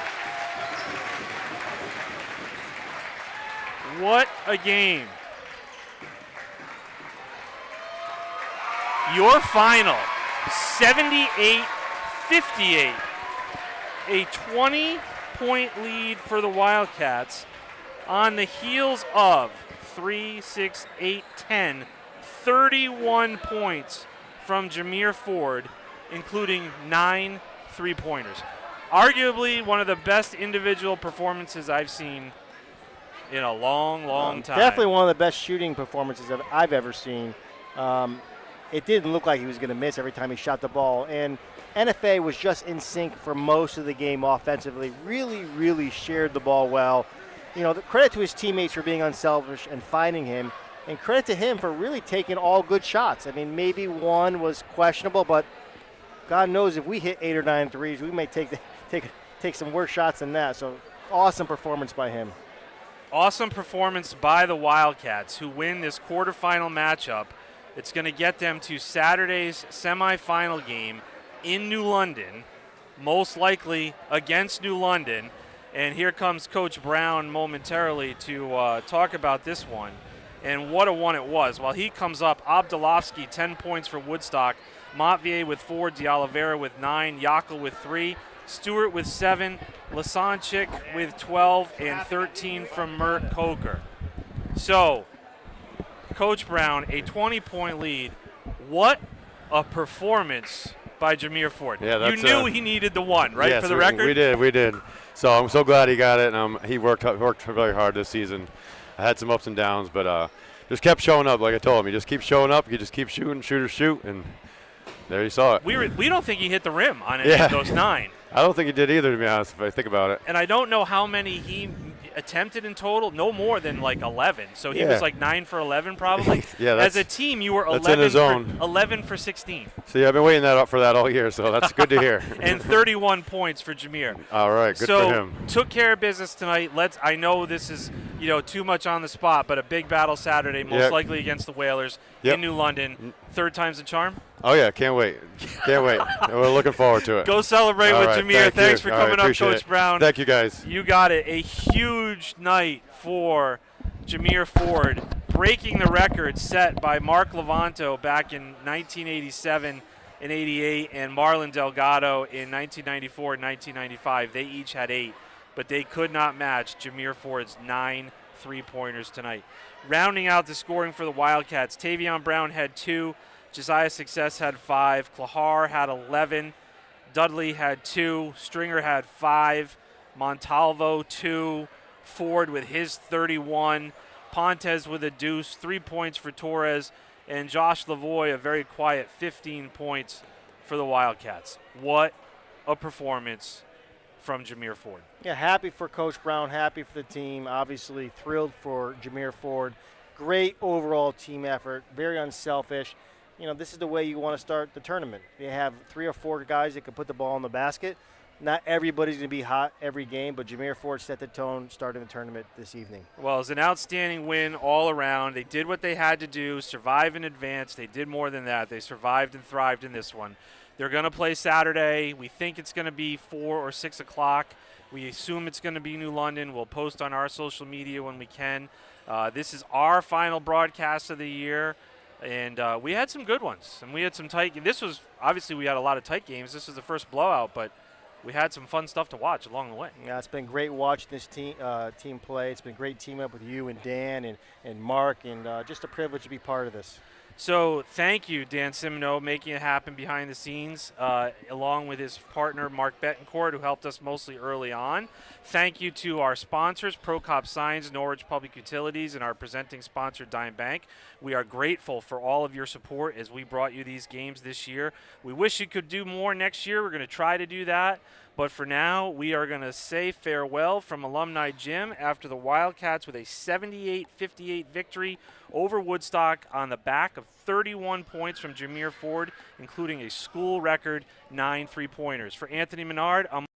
Speaker 1: What a game. Your final, 78-58. A 20-point lead for the Wildcats on the heels of 3, 6, 8, 10, 31 points from Jameer Ford, including 9 3-pointers. Arguably one of the best individual performances I've seen in a long, long time.
Speaker 2: Definitely one of the best shooting performances I've ever seen. It didn't look like he was going to miss every time he shot the ball. And NFA was just in sync for most of the game offensively. Really, really shared the ball well. You know, credit to his teammates for being unselfish and finding him, and credit to him for really taking all good shots. I mean, maybe one was questionable, but God knows if we hit 8 or 9 threes, we may take some worse shots than that. So awesome performance by him.
Speaker 1: Awesome performance by the Wildcats, who win this quarterfinal matchup. It's going to get them to Saturday's semifinal game in New London, most likely against New London. And here comes Coach Brown momentarily to talk about this one. And what a one it was. While he comes up, Abdulovsky, 10 points for Woodstock, Montvier with 4, D'Oliveira with 9, Yakel with 3, Stewart with 7, Lasanchik with 12, and 13 from Mert Coker. So, Coach Brown, a 20-point lead. What a performance by Jameer Ford.
Speaker 13: Yeah,
Speaker 1: you knew he needed the one, right,
Speaker 13: yes,
Speaker 1: for the record?
Speaker 13: We did. So I'm so glad he got it. He worked really hard this season. I had some ups and downs, but just kept showing up. Like I told him, he just keeps showing up. You just keep shooting, shoot, and there you saw it.
Speaker 1: We don't think he hit the rim on any of those 9.
Speaker 13: I don't think he did either, to be honest, if I think about it.
Speaker 1: And I don't know how many he attempted in total. No more than like 11. So he was like 9 for 11 probably. As a team, you were 11 for 16.
Speaker 13: See, I've been waiting for that all year, so that's good to hear.
Speaker 1: And 31 points for Jameer.
Speaker 13: All right, good for him.
Speaker 1: Took care of business tonight. I know this is too much on the spot, but a big battle Saturday, most likely against the Whalers in New London. 3rd time's the charm.
Speaker 13: Oh yeah, can't wait. We're looking forward to it.
Speaker 1: Go celebrate with Jameer. Thanks for coming up, Coach Brown.
Speaker 13: Thank you, guys.
Speaker 1: You got it. A huge night for Jameer Ford, breaking the record set by Mark Levanto back in 1987 and 88, and Marlon Delgado in 1994 and 1995. They each had 8, but they could not match Jameer Ford's 9 3-pointers tonight. Rounding out the scoring for the Wildcats, Tavion Brown had 2. Josiah Success had 5. Klahar had 11. Dudley had 2. Stringer had 5. Montalvo 2. Ford with his 31. Pontes with a deuce. 3 points for Torres. And Josh Lavoie, a very quiet 15 points for the Wildcats. What a performance from Jameer Ford.
Speaker 2: Yeah, happy for Coach Brown, happy for the team. Obviously thrilled for Jameer Ford. Great overall team effort, very unselfish. This is the way you want to start the tournament. You have 3 or 4 guys that can put the ball in the basket. Not everybody's going to be hot every game, but Jameer Ford set the tone starting the tournament this evening.
Speaker 1: Well, it was an outstanding win all around. They did what they had to do, survive in advance. They did more than that. They survived and thrived in this one. They're going to play Saturday. We think it's going to be 4 or 6 o'clock. We assume it's going to be New London. We'll post on our social media when we can. This is our final broadcast of the year, and we had some good ones, and we had some tight. This was obviously we had a lot of tight games. This was the first blowout, but we had some fun stuff to watch along the way.
Speaker 2: Yeah, it's been great watching this team play. It's been great team up with you and Dan and Mark, and just a privilege to be part of this.
Speaker 1: So thank you, Dan Simoneau, making it happen behind the scenes, along with his partner, Mark Betancourt, who helped us mostly early on. Thank you to our sponsors, ProCop Signs, Norwich Public Utilities, and our presenting sponsor, Dime Bank. We are grateful for all of your support as we brought you these games this year. We wish you could do more next year. We're going to try to do that. But for now, we are going to say farewell from Alumni Gym after the Wildcats with a 78-58 victory over Woodstock on the back of 31 points from Jameer Ford, including a school record 9 3-pointers. For Anthony Menard, I'm